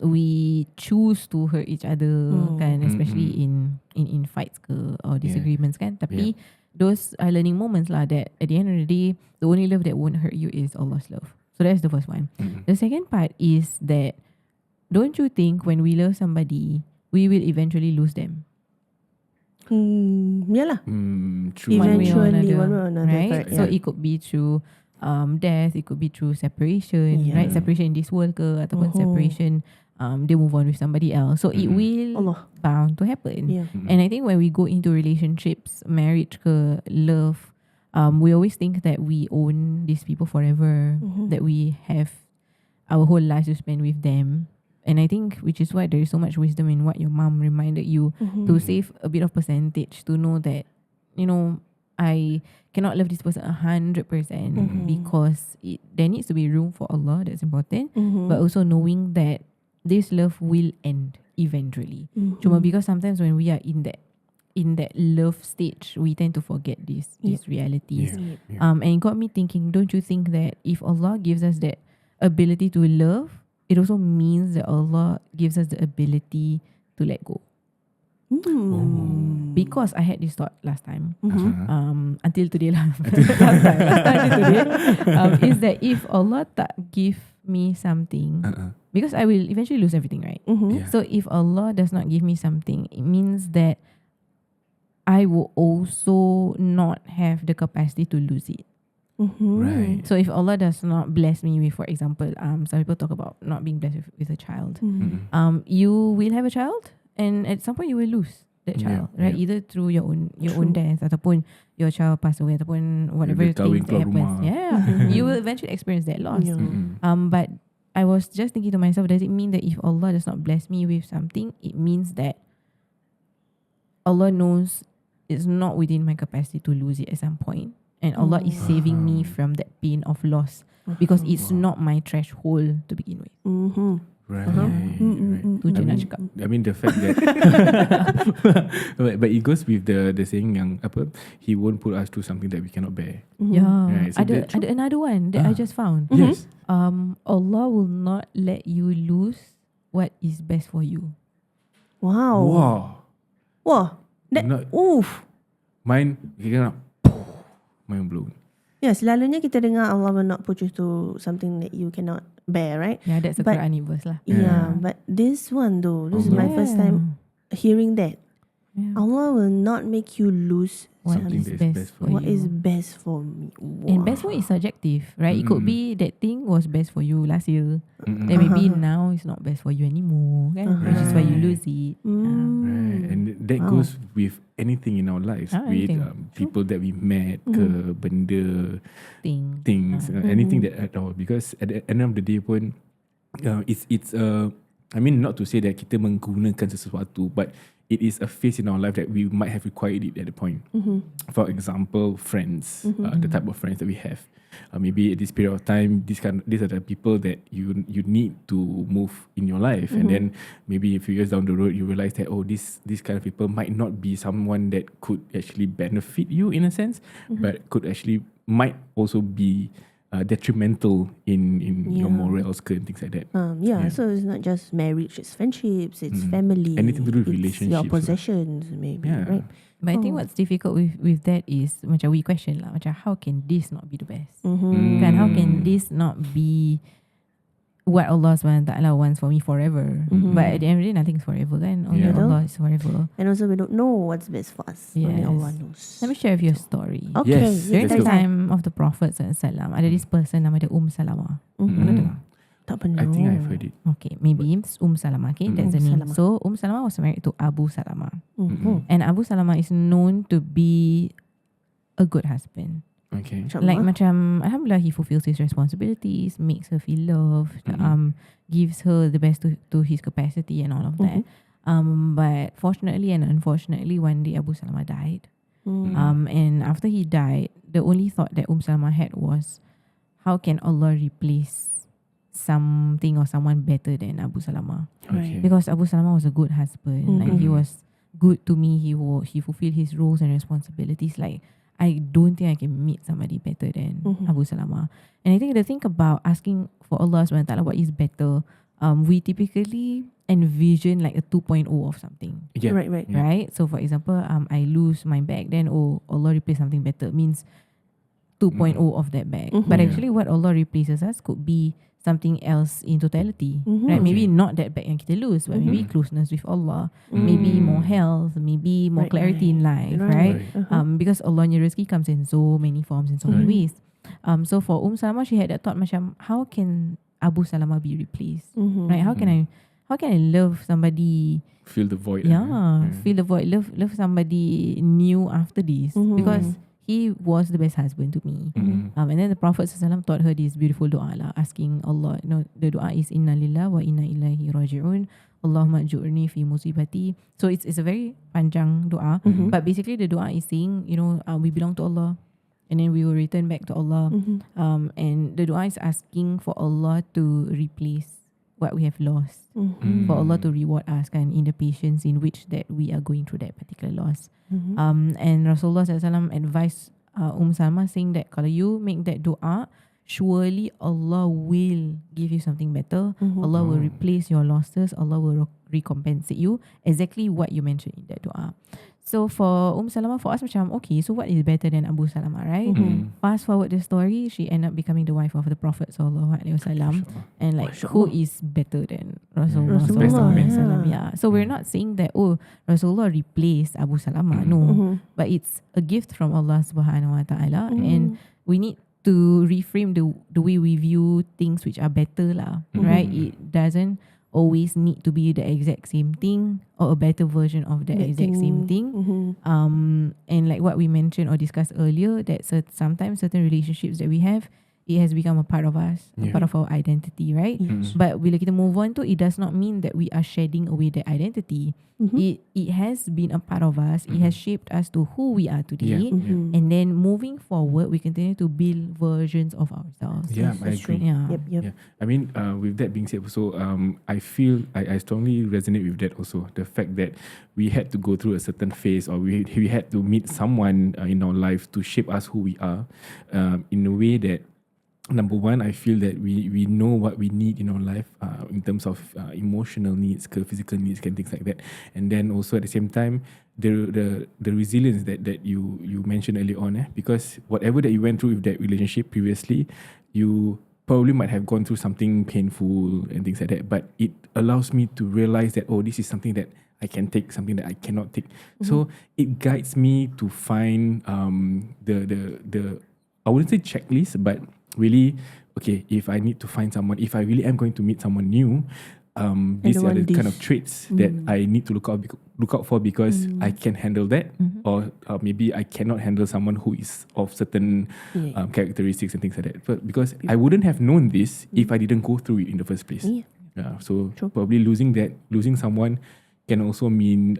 we choose to hurt each other, kan, especially in fights ke or disagreements, kan. Tapi those are learning moments lah, that at the end of the day, the only love that won't hurt you is Allah's love. So that's the first one. The second part is that, don't you think when we love somebody, we will eventually lose them? Yalah. True. One way or Eventually, another, one way or another, right? correct, So yeah. it could be through death, it could be through separation, Yeah. right? Separation in this world ke, ataupun separation, they move on with somebody else. So it will Allah. bound to happen. Yeah. And I think when we go into relationships, marriage ke, love, we always think that we own these people forever, that we have our whole lives to spend with them. And I think, which is why there is so much wisdom in what your mom reminded you, to save a bit of percentage, to know that, you know, I cannot love this person 100% because there needs to be room for Allah, that's important, but also knowing that this love will end eventually. Cuma because sometimes when we are in that love stage, we tend to forget these realities. And it got me thinking, don't you think that if Allah gives us that ability to love, it also means that Allah gives us the ability to let go? Because I had this thought last time, until today lah. last time until today, is that if Allah tak give me something, because I will eventually lose everything, right? Yeah. So if Allah does not give me something, it means that I will also not have the capacity to lose it. Right. So if Allah does not bless me with, for example, some people talk about not being blessed with a child. You will have a child, and at some point you will lose that child, right? Either through your own death, ataupun your child pass away, ataupun whatever things that happens. Yeah, you will eventually experience that loss. But I was just thinking to myself, does it mean that if Allah does not bless me with something, it means that Allah knows it's not within my capacity to lose it at some point, and Allah is saving me from that pain of loss because it's not my threshold to begin with. Right. Tu je nak cakap. I mean the fact that but it goes with the saying yang apa, He won't put us through something that we cannot bear. Yeah. Right, so Ada another one that I just found. Yes. Allah will not let you lose what is best for you. Wow. Wow. Wah. That, Not- oof. Mine kira mind blown. Yeah, selalunya kita dengar Allah will not put you to something that you cannot bear, right? Yeah, that's a But- Quranic verse lah. Yeah, but this one though, this is my first time hearing that. Yeah. Allah will not make you lose What Something is that is best best for for what you. is best for me. Wow. And best one is subjective, right? It could be that thing was best for you last year. Mm-mm. Then maybe now it's not best for you anymore, kan? Which is why you lose it. Right. And that Wow. goes with anything in our lives, with anything. people that we met, ke benda, things, anything that at all. Because at the end of the day pun, it's I mean, not to say that kita menggunakan sesuatu, but it is a phase in our life that we might have required it at the point. For example, friends, the type of friends that we have. Maybe at this period of time, these are the people that you need to move in your life, and then maybe a few years down the road, you realize that this kind of people might not be someone that could actually benefit you in a sense, but might also be detrimental in your morals and things like that. So it's not just marriage, it's friendships, it's family. Anything to do with it's relationships, your lah. possessions maybe, Yeah. right? But I think what's difficult with that is macam we question lah, macam how can this not be the best? Mm. Kan, how can this not be what Allah SWT wants for me forever? But at the end of the day, nothing is forever, kan? Only Yeah. Allah is forever. And also we don't know what's best for us. Only Yes. Allah knows. Let me share with you a story. Okay. Yes, During let's the go. time of the Prophet SAW, ada this person nama dia Salama. Pernah dengar? Tak pernah. I think I've heard it. Okay, maybe it's Salama. Okay, that's the name. Salama. So Salama was married to Abu Salama, Mhm. and Abu Salama is known to be a good husband. Okay. Like macam alhamdulillah, he fulfills his responsibilities, makes her feel loved, gives her the best to his capacity and all of that. But fortunately and unfortunately, one day Abu Salama died. And after he died, the only thought that Salama had was, how can Allah replace something or someone better than Abu Salama? Okay. Because Abu Salama was a good husband. Like he was good to me. He fulfilled his roles and responsibilities. Like I don't think I can meet somebody better than Abu Salama. And I think the thing about asking for Allah SWT what is better, we typically envision like a 2.0 of something. Yeah. Right. Yeah. Right? So for example, I lose my bag, then Allah replace something better, means 2.0 of that bag. But Yeah. actually what Allah replaces us could be something else in totality. Mhm. Right? Maybe Okay. not that bag yang kita lose, but maybe closeness with Allah, Mm. maybe more health, maybe more Right, clarity in life, right? Right. Because Allahnya rezeki comes in so many forms, in so many Right. ways. So for Salama, she had that thought macam, how can Abu Salama be replaced? Mhm. Right? How can I love somebody? Feel the void. Yeah, feel the void. Love somebody new after this, because he was the best husband to me. And then the Prophet ﷺ taught her this beautiful dua lah, asking Allah. The dua is Inna lillah wa inna ilaihi raji'un. Allahumma ajurni fi musibati. So it's a very panjang dua, but basically the dua is saying, we belong to Allah, and then we will return back to Allah. And the dua is asking for Allah to replace what we have lost, for Allah to reward us kan, in the patience in which that we are going through that particular loss. And Rasulullah SAW advised Salma, saying that kalau you make that dua, surely Allah will give you something better. Allah will replace your losses. Allah will recompensate you exactly what you mentioned in that dua. So for Salama, for us macam, okay, so what is better than Abu Salama, right? Fast forward the story, she ended up becoming the wife of the Prophet SAW. And like, who is better than Rasulullah? Rasulullah, Yeah. So we're not saying that, Rasulullah replaced Abu Salama. No. But it's a gift from Allah Subhanahu Wa Ta'ala. And we need to reframe the way we view things which are better lah, right? It doesn't always need to be the exact same thing or a better version of the exact same thing. And like what we mentioned or discussed earlier, that sometimes certain relationships that we have, it has become a part of us, a part of our identity, right? But bila kita move on to, it does not mean that we are shedding away that identity. It has been a part of us. It has shaped us to who we are today. And then moving forward, we continue to build versions of ourselves. Yeah, I agree. Yeah. Yep. Yeah, I mean, with that being said, also, I feel I strongly resonate with that also. The fact that we had to go through a certain phase, or we had to meet someone in our life to shape us who we are, in a way that, number one, I feel that we know what we need in our life, in terms of emotional needs, physical needs, and things like that. And then also at the same time, the resilience that you mentioned earlier on, because whatever that you went through with that relationship previously, you probably might have gone through something painful and things like that. But it allows me to realize that, this is something that I can take, something that I cannot take. So it guides me to find the I wouldn't say checklist, but really, okay, if I need to find someone, if I really am going to meet someone new, these are the kind of traits that I need to look out for, because I can handle that, or maybe I cannot handle someone who is of certain characteristics and things like that. But because I wouldn't have known this if I didn't go through it in the first place. So probably losing someone can also mean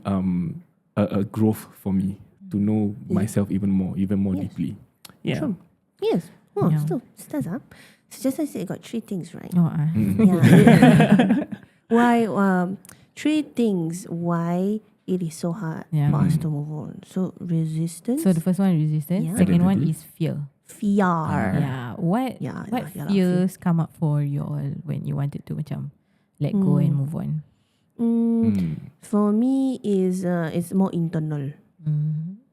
a growth for me to know myself even more deeply. Yeah. True. Yes. Still, Ustazah, so just I said, I got 3 things, right? Yeah. Why? 3 things why it is so hard for us to move on. So resistance. So the first one, resistance. Yeah. Second one Identity. is fear. fear. What fears come up for you all when you wanted to macam let go and move on? For me is it's more internal.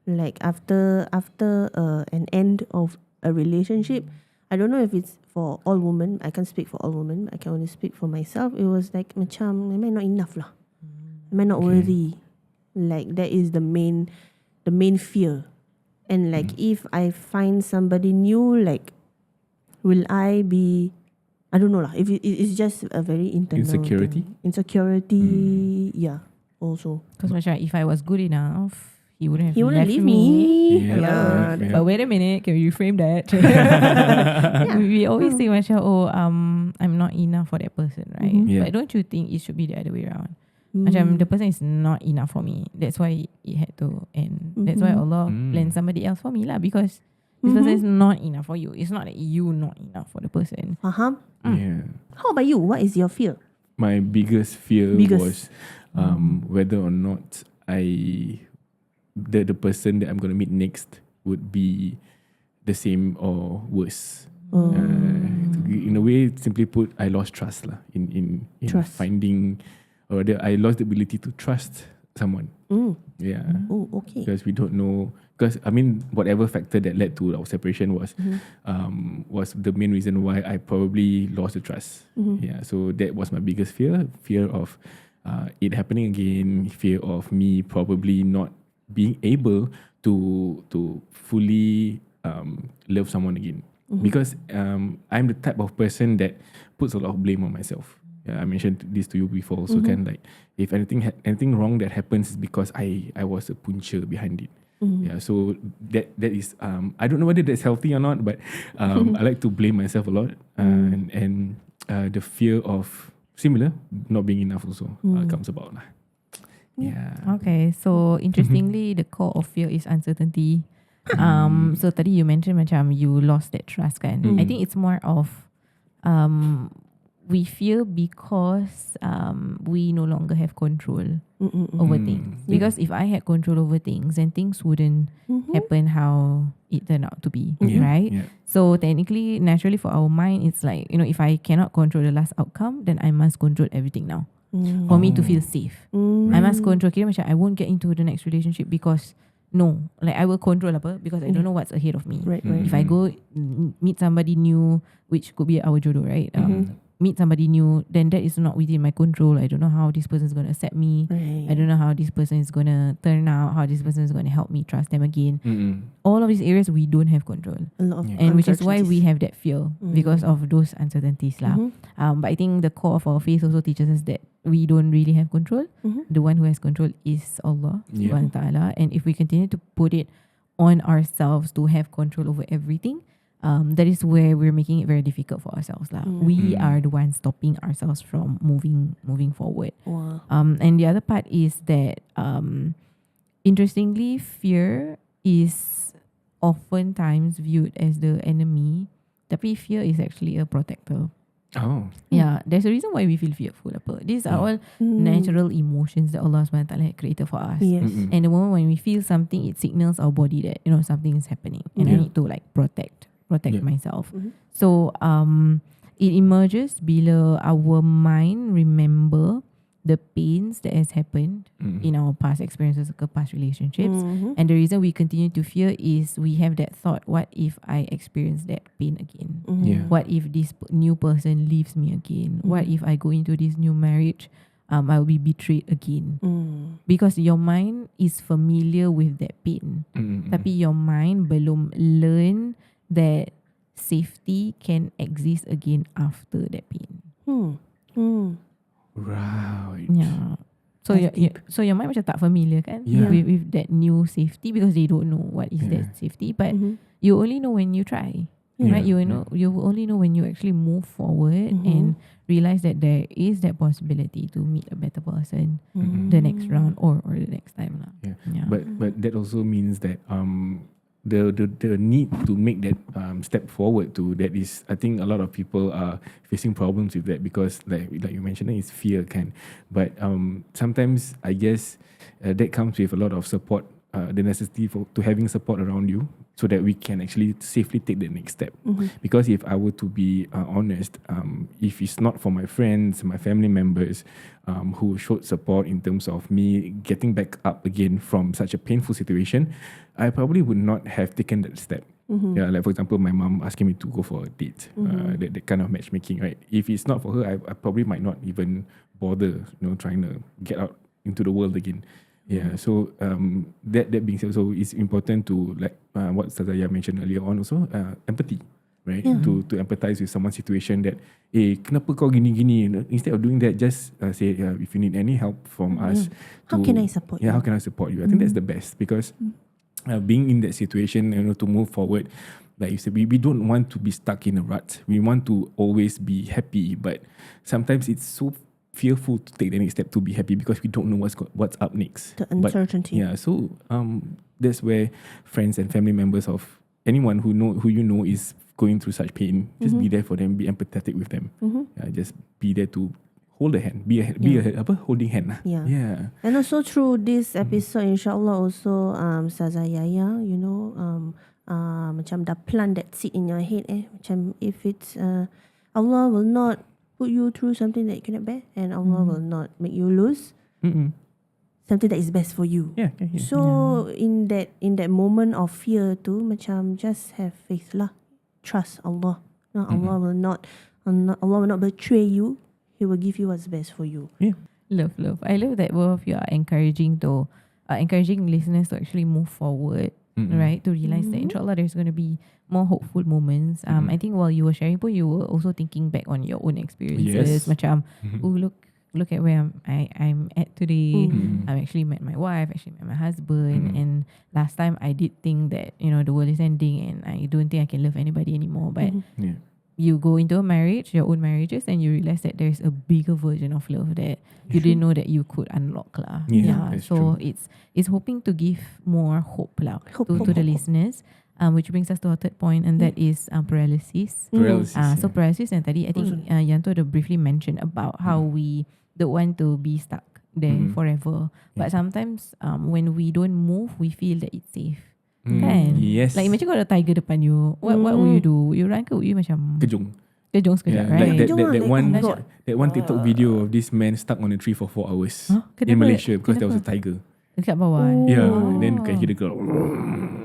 Like after an end of a relationship, I don't know if it's for all women. I can't speak for all women. I can only speak for myself. It was like macam, am I not enough lah? Am I not worthy? Like that is the main fear. And like if I find somebody new, like will I be? I don't know lah. If it's just a very internal Insecurity? thing. Insecurity, yeah. Also, Because macam if I was good enough, he wouldn't have he wouldn't left leave me. me. Yeah. Yeah. But wait a minute, can we reframe that? We always say macam, I'm not enough for that person, right? Yeah. But don't you think it should be the other way around? Macam the person is not enough for me. That's why it had to end. That's why Allah planned somebody else for me lah. Because this person is not enough for you. It's not that you not enough for the person. Yeah. How about you? What is your fear? My biggest fear was whether or not the person that I'm going to meet next would be the same or worse. In a way, simply put, I lost trust lah in Trust. finding, or I lost the ability to trust someone. Yeah. Oh, okay. Because we don't know. Because I mean, whatever factor that led to our separation was the main reason why I probably lost the trust. Yeah. So that was my biggest fear of it happening again. Fear of me probably not being able to fully love someone again. Because I'm the type of person that puts a lot of blame on myself. Yeah, I mentioned this to you before. So kind of like, if anything wrong that happens is because I was a puncher behind it. Yeah, so that is I don't know whether that's healthy or not, but I like to blame myself a lot, and the fear of similar not being enough also comes about lah. Yeah. Okay, so interestingly, the core of fear is uncertainty. So tadi you mentioned macam you lost that trust kan. I think it's more of we fear because we no longer have control over things. Because if I had control over things, then things wouldn't happen how it turned out to be, right? Yeah. So technically, naturally for our mind, it's like, if I cannot control the last outcome, then I must control everything now. For me to feel safe. I must control. Kira macam I won't get into the next relationship because I will control apa because I don't know what's ahead of me. Right. If I go meet somebody new, which could be our jodoh, right? Meet somebody new, then that is not within my control. I don't know how this person is going to accept me. Right. I don't know how this person is going to turn out, how this person is going to help me trust them again. All of these areas we don't have control. A lot of And which is why we uncertainties. have that fear because of those uncertainties lah. But I think the core of our faith also teaches us that we don't really have control. The one who has control is Allah subhanahu wa ta'ala. And if we continue to put it on ourselves to have control over everything, that is where we're making it very difficult for ourselves lah. We are the ones stopping ourselves from moving forward. Wow. And the other part is that interestingly, fear is oftentimes viewed as the enemy, tapi fear is actually a protector. Oh. Yeah, there's a reason why we feel fearful. These are all natural emotions that Allah subhanahu wa ta'ala had created for us. Yes. And the moment when we feel something, it signals our body that something is happening, and I need to protect myself. So it emerges bila our mind remember the pains that has happened in our past experiences or past relationships. And the reason we continue to fear is we have that thought, what if I experience that pain again? Yeah. What if this new person leaves me again? What if I go into this new marriage, I'll be betrayed again? Because your mind is familiar with that pain. Tapi your mind belum learn that safety can exist again after that pain. Right. Yeah. So your mind macam tak familiar kan with that new safety because they don't know what is that safety. But you only know when you try. Right? You only know when you actually move forward and realize that there is that possibility to meet a better person the next round or the next time lah. Yeah. But that also means that the need to make that step forward to that is, I think a lot of people are facing problems with that because like you mentioned, it's fear kan. But sometimes I guess that comes with a lot of support, the necessity to having support around you so that we can actually safely take the next step. Because if I were to be honest, if it's not for my friends, my family members who showed support in terms of me getting back up again from such a painful situation, I probably would not have taken that step. Yeah, like for example, my mom asking me to go for a date, that kind of matchmaking, right? If it's not for her, I probably might not even bother, trying to get out into the world again. Yeah, so that being said, so it's important to like what Ustazah Hidayah mentioned earlier on also, empathy, right? To empathize with someone's situation that, kenapa kau gini-gini? Instead of doing that, just say, if you need any help from us, How can I support you? Yeah, how can I support you? I think that's the best because being in that situation, to move forward, like you said, we don't want to be stuck in a rut. We want to always be happy, but sometimes it's so fearful to take the next step to be happy because we don't know what's up next. The uncertainty. But, so that's where friends and family members of anyone who you know is going through such pain, just be there for them, be empathetic with them. Just be there to hold a hand, be a holding hand lah. Yeah. And also through this episode, inshallah, also Ustazah Hidayah, macam dah plant that seed in your head macam if it's Allah will not put you through something that you cannot bear, and Allah will not make you lose something that is best for you. Yeah. So in that moment of fear tu, macam just have faith lah, trust Allah. No, Allah will not betray you. He will give you what's best for you. Yeah. Love. I love that both of you are encouraging listeners to actually move forward, right? To realize that inshallah there's going to be more hopeful moments. I think while you were sharing, you were also thinking back on your own experiences. Yes. Macam, look at where I'm at today. I've actually met my wife, actually met my husband, and last time I did think that the world is ending and I don't think I can love anybody anymore. But you go into a marriage, your own marriages, and you realize that there's a bigger version of love that you didn't know that you could unlock lah. So true. it's hoping to give more hope lah to the listeners. Which brings us to our third point, and that is paralysis. So paralysis, and tadi I think Yanto briefly mentioned about how we don't want to be stuck there forever. But sometimes when we don't move, we feel that it's safe. Kan? Yes. Like macam kalau ada tiger depan you, what will you do? You run ke you macam Kejung. sekejap, right? Like that one TikTok video of this man stuck on a tree for 4 hours in Malaysia because there was a tiger. Dekat bawah. Yeah, then can hear the girl.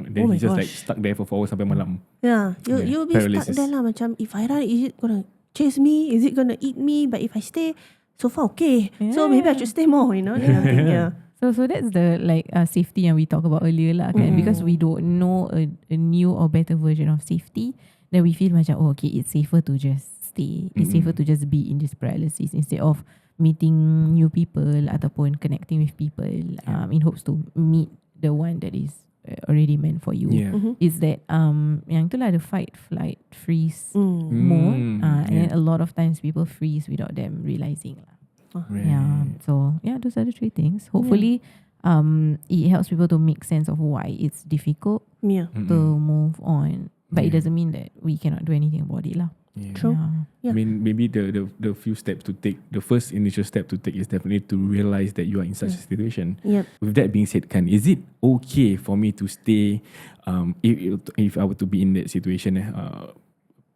Then he just like stuck there for 4 hours sampai malam. Yeah, you'll be Paralysis. stuck there lah. Macam if I run, is it gonna chase me? Is it gonna eat me? But if I stay, so far okay. So maybe I should stay more. That kind of thing. Yeah. So that's the safety yang we talked about earlier lah kan, because we don't know a new or better version of safety, then we feel macam okay, it's safer to just stay, it's safer to just be in this paralysis instead of meeting new people ataupun connecting with people in hopes to meet the one that is already meant for you. Is that yang itulah the fight, flight, freeze mode, and a lot of times people freeze without them realizing lah. So those are the 3 things. Hopefully it helps people to make sense of why it's difficult to move on, but it doesn't mean that we cannot do anything about it lah. True. I mean, maybe the few steps to take, the first initial step to take is definitely to realize that you are in such a situation. With that being said, is it okay for me to stay if I were to be in that situation,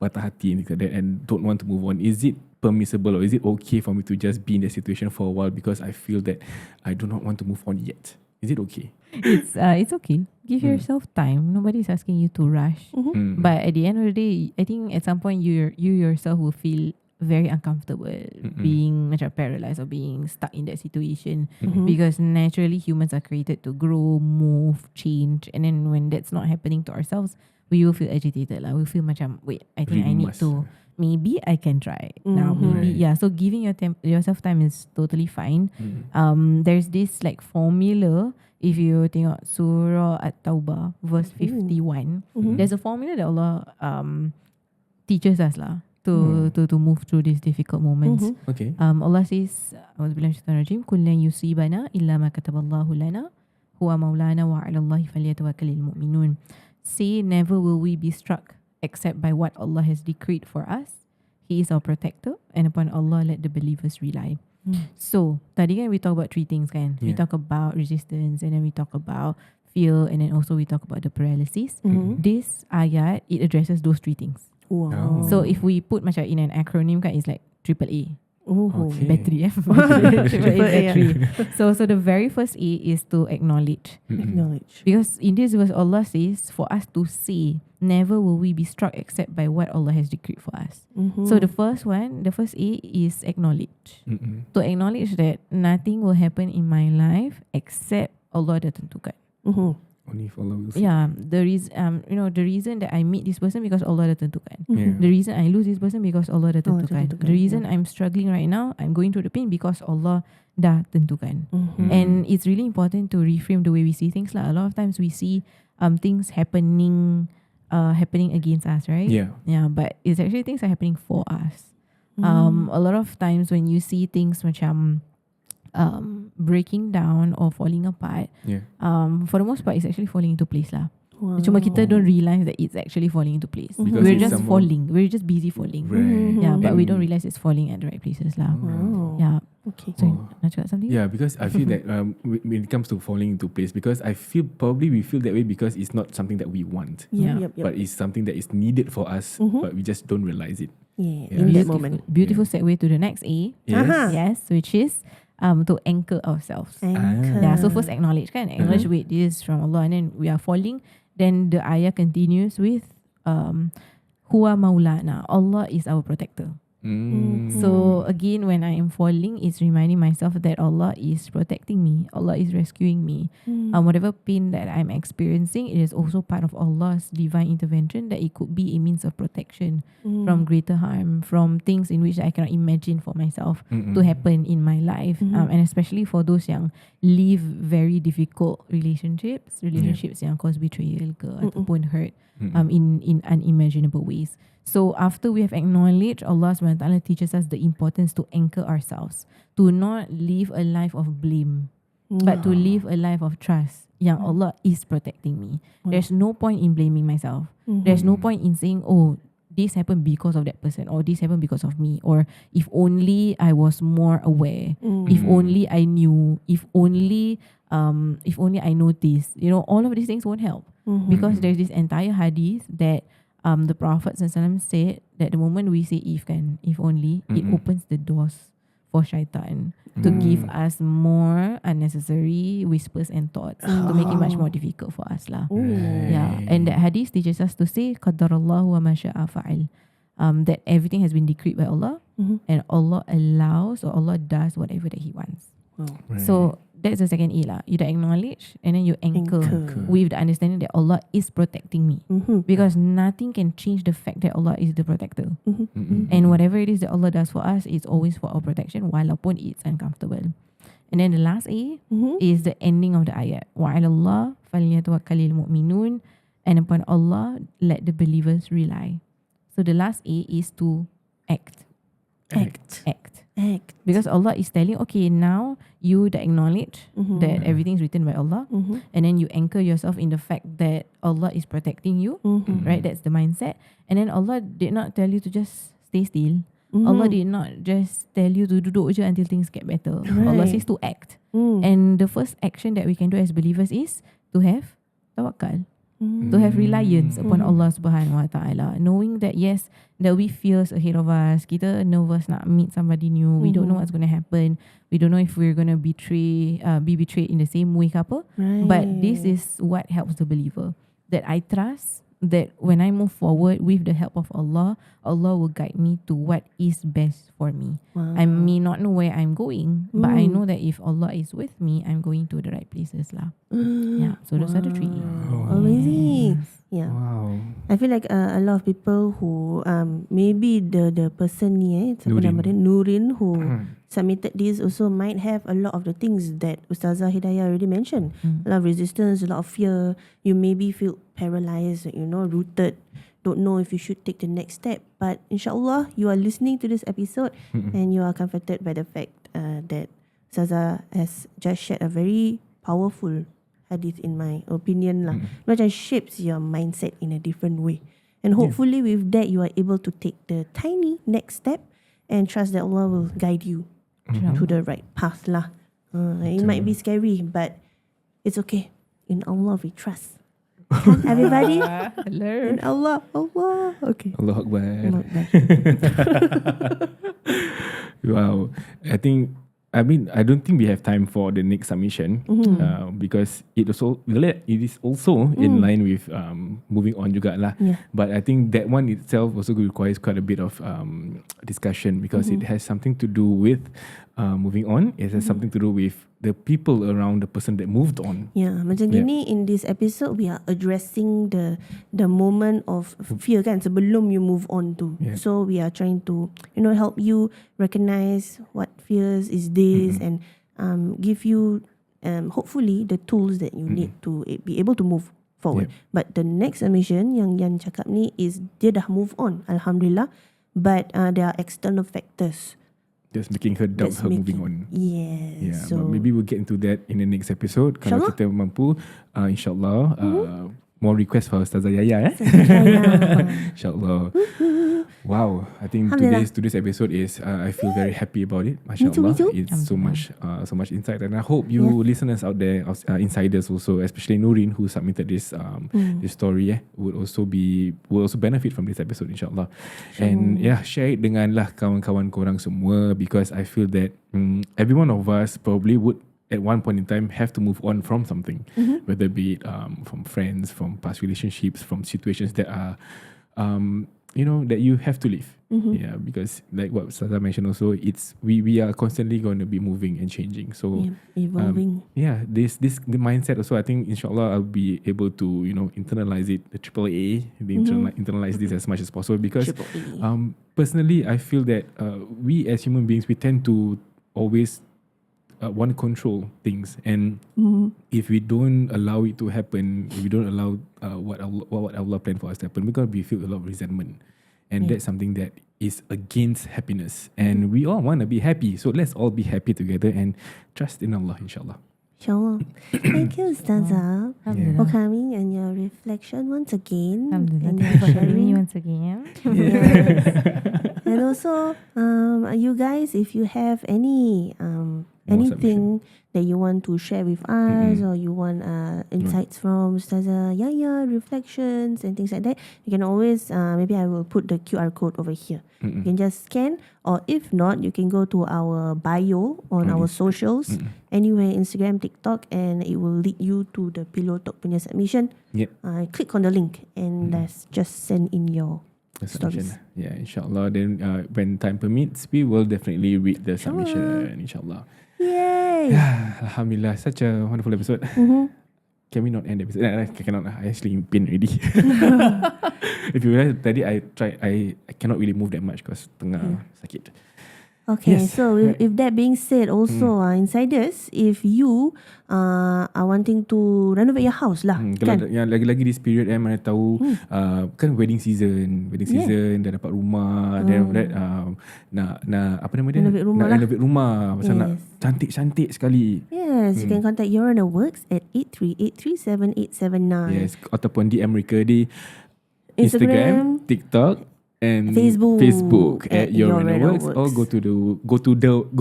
patah hati and things like that, and don't want to move on? Is it permissible, or is it okay for me to just be in that situation for a while because I feel that I do not want to move on yet? Is it okay? It's okay. Give yourself time. Nobody's asking you to rush. But at the end of the day, I think at some point you yourself will feel very uncomfortable being macam paralyzed or being stuck in that situation, because naturally humans are created to grow, move, change, and then when that's not happening to ourselves, we will feel agitated lah. We'll feel macam, wait, I think I need to, maybe I can try now, maybe so giving yourself time is totally fine. There's this like formula. If you tengok Surah At-Taubah verse 51, there's a formula that Allah teaches us lah to move through these difficult moments. Okay. Allah says, A'udzubillahi minasyaitanirrajim, "Qul lan yusibana illa ma kataballahu lana huwa maulana wa 'ala Allahi falyatawakkalul mu'minun." Say, never will we be struck except by what Allah has decreed for us. He is our protector, and upon Allah let the believers rely. So tadi kan we talk about 3 things kan. We talk about resistance, and then we talk about fear, and then also we talk about the paralysis. This ayat, it addresses those 3 things. Wow. So if we put macam in an acronym kan, it's like AAA. Okay. Battery AAA battery. So the very first A is to acknowledge. Acknowledge. Because in this verse Allah says for us to say, never will we be struck except by what Allah has decreed for us. So the first A is acknowledge. To acknowledge that nothing will happen in my life except Allah dah tentukan. Only if Allah will see. The reason that I meet this person because Allah dah tentukan. The reason I lose this person because Allah dah tentukan. The reason I'm struggling right now, I'm going through the pain because Allah dah tentukan. And it's really important to reframe the way we see things lah. A lot of times we see things happening against us, right? But it's actually things are happening for us. A lot of times when you see things macam breaking down or falling apart, for the most part it's actually falling into place lah. Cuma kita don't realize that it's actually falling into place. Because We're it's just falling. We're just busy falling. Right. But we don't realize it's falling at the right places lah. Okay. Sorry, nak cakap something? Yeah, because I feel that when it comes to falling into place, because I feel probably we feel that way because it's not something that we want, Yeah. Yep. but it's something that is needed for us, but we just don't realize it. Yeah, Yeah. in that Beautiful, moment. beautiful segue to the next A. Yes. Aha. Yes, which is to anchor ourselves. Anchor. Yeah, so first acknowledge kan, acknowledge wait, this is from Allah, and then we are falling. Then the ayah continues with Huwa Maulana, Allah is our protector. So again, when I am falling, it's reminding myself that Allah is protecting me. Allah is rescuing me. Whatever pain that I'm experiencing, it is also part of Allah's divine intervention, that it could be a means of protection from greater harm, from things in which I cannot imagine for myself to happen in my life. And especially for those yang live very difficult relationships yang cause betrayal ke ataupun hurt in unimaginable ways. So after we have acknowledged, Allah SWT teaches us the importance to anchor ourselves, to not live a life of blame, but to live a life of trust. Yang Allah is protecting me. There's no point in blaming myself. There's no point in saying, oh, this happened because of that person, or this happened because of me, or if only I was more aware, if only I knew, if only I noticed. You know, all of these things won't help, because there's this entire hadith that the Prophet ﷺ said that the moment we say if only, it opens the doors for shaitan to give us more unnecessary whispers and thoughts to make it much more difficult for us lah. Yeah, and that hadith teaches us to say qadarallahu wa ma syaa fa'al, that everything has been decreed by Allah, and Allah allows, or Allah does whatever that He wants. So that's the second A lah. You dah acknowledge, and then you anchor with the understanding that Allah is protecting me, because nothing can change the fact that Allah is the protector, and whatever it is that Allah does for us, it's always for our protection, walaupun it's uncomfortable. And then the last A is the ending of the ayat. Wa 'ala Allah falyatawakkalul mu'minun, and upon Allah let the believers rely. So the last A is to act. Because Allah is telling, okay, now you acknowledge that everything is written by Allah, and then you anchor yourself in the fact that Allah is protecting you, right? That's the mindset. And then Allah did not tell you to just stay still. Allah did not just tell you to duduk je until things get better. Allah says to act. And the first action that we can do as believers is to have tawakkal, to have reliance upon Allah Subhanahu Wa Taala, knowing that yes, there'll be fears ahead of us. Kita nervous nak meet somebody new. We don't know what's going to happen. We don't know if we're going to be betrayed in the same way ke apa. But this is what helps the believer, that I trust that when I move forward with the help of Allah, Allah will guide me to what is best for me. I may not know where I'm going, but I know that if Allah is with me, I'm going to the right places lah. Yeah, so those are the three. Amazing. Yeah. Wow. I feel like a lot of people who maybe the person ni siapa nama dia, Nurin, who submitted this also might have a lot of the things that Ustazah Hidayah already mentioned. A lot of resistance, a lot of fear. You maybe feel paralyzed, rooted, don't know if you should take the next step. But inshallah, you are listening to this episode and you are comforted by the fact that Ustazah has just shared a very powerful hadith, in my opinion lah. Macam shapes your mindset in a different way. And hopefully with that, you are able to take the tiny next step and trust that Allah will guide you to the right path lah. It might be scary, but it's okay. In Allah we trust. Everybody? In Allah. Okay. Allah Akbar. Allah Akbar. Wow. I don't think we have time for the next submission because it is also in line with moving on juga lah. Yeah. But I think that one itself also requires quite a bit of discussion, because it has something to do with moving on. It has something to do with the people around the person that moved on. Yeah, macam gini in this episode we are addressing the moment of fear kan, sebelum you move on to. Yeah. So we are trying to help you recognize what fears is this and give you hopefully the tools that you need to be able to move forward. Yeah. But the next submission yang Yan cakap ni is dia dah move on, alhamdulillah, but there are external factors Just making her doubt her moving on. Yes. Yeah, So but maybe we'll get into that in the next episode. Kalau kita mampu, insyaAllah, more requests for Ustazah Hidayah. Hidayah. InsyaAllah. Wow, I think Alhamdulillah. today's episode is I feel very happy about it. Me too, MasyaAllah, me too. it's so much insight, and I hope you listeners out there, insiders also, especially Nurin who submitted this this story, would also benefit from this episode, insyaAllah. And share it dengan lah kawan-kawan korang semua, because I feel that every one of us probably would at one point in time have to move on from something, whether be it from friends, from past relationships, from situations that are that you have to leave. Yeah, because like what Ustazah mentioned also, it's we are constantly going to be moving and changing. So evolving. The mindset also, I think insyaAllah I'll be able to internalize it, the AAA, internalize this as much as possible, because personally I feel that we as human beings, we tend to always want to control things, and if we don't allow it to happen, if we don't allow what Allah planned for us to happen, we're going to be filled with a lot of resentment, and that's something that is against happiness, and we all want to be happy, so let's all be happy together and trust in Allah, insyaAllah. InsyaAllah. Thank you, Ustazah, for coming and your reflection once again, and your sharing once again. Yes. And also, you guys, if you have any anything that you want to share with us, or you want insights from Ustazah Hidayah, reflections and things like that, you can always, maybe I will put the QR code over here. You can just scan, or if not, you can go to our bio on our socials, anywhere, Instagram, TikTok, and it will lead you to the Pillow Talk punya submission. Click on the link and let's just send in your stories. Yeah, insyaAllah. Then when time permits, we will definitely read the submission, insyaAllah. Yay! Alhamdulillah, such a wonderful episode. Can we not end the episode? I cannot. I actually in pain already. If you realize, tadi I cannot really move that much because tengah sakit. Okay, so if that being said, also insiders, if you are wanting to renovate your house lah, kalau yang lagi-lagi this period mana tahu kan wedding season dah dapat rumah, then after that nak apa nama dia, renovate rumah pasal nak cantik-cantik sekali. Yes, you can contact YOUR RENO WORKS at 83837879. Yes, ataupun DM mereka di Instagram, TikTok and Facebook at YOUR RENO WORKS, or go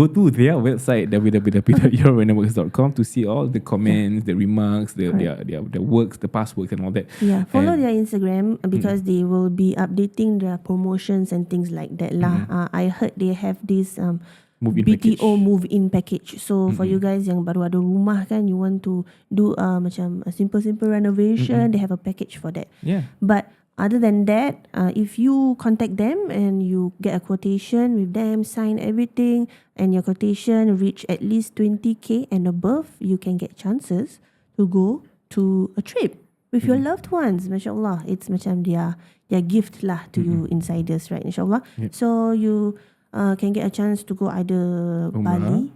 to their website www.yourrenoworks.com to see all the comments, the remarks, their works, the past works and all that. Yeah, follow their Instagram because they will be updating their promotions and things like that lah. I heard they have this BTO move-in package. So for you guys yang baru ada rumah kan, you want to do macam a simple renovation, they have a package for that. But other than that, if you contact them and you get a quotation with them, sign everything, and your quotation reach at least 20k and above, you can get chances to go to a trip with your loved ones. MasyaAllah, it's macam their gift lah to you insiders, right? InsyaAllah. So you can get a chance to go either Bali,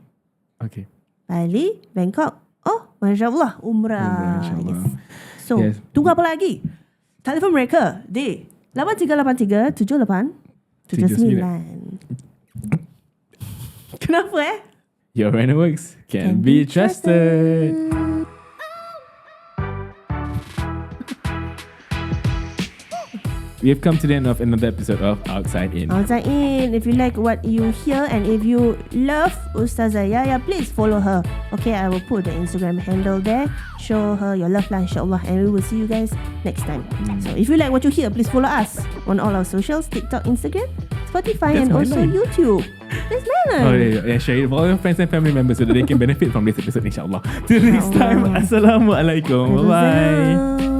Bali, Bangkok, MasyaAllah, Umrah. Yes. So tunggu apa lagi? Telefon mereka di 83837879. Kenapa YOUR RENO WORKS can be trusted. We have come to the end of another episode of Outside In. Outside In. If you like what you hear and if you love Ustazah Hidayah, please follow her. Okay, I will put the Instagram handle there. Show her your love lah, insyaAllah. And we will see you guys next time. So if you like what you hear, please follow us on all our socials, TikTok, Instagram, Spotify, and also YouTube. That's my line. Share it for all your friends and family members so that they can benefit from this episode, insyaAllah. Till next time, Assalamualaikum. Bye-bye.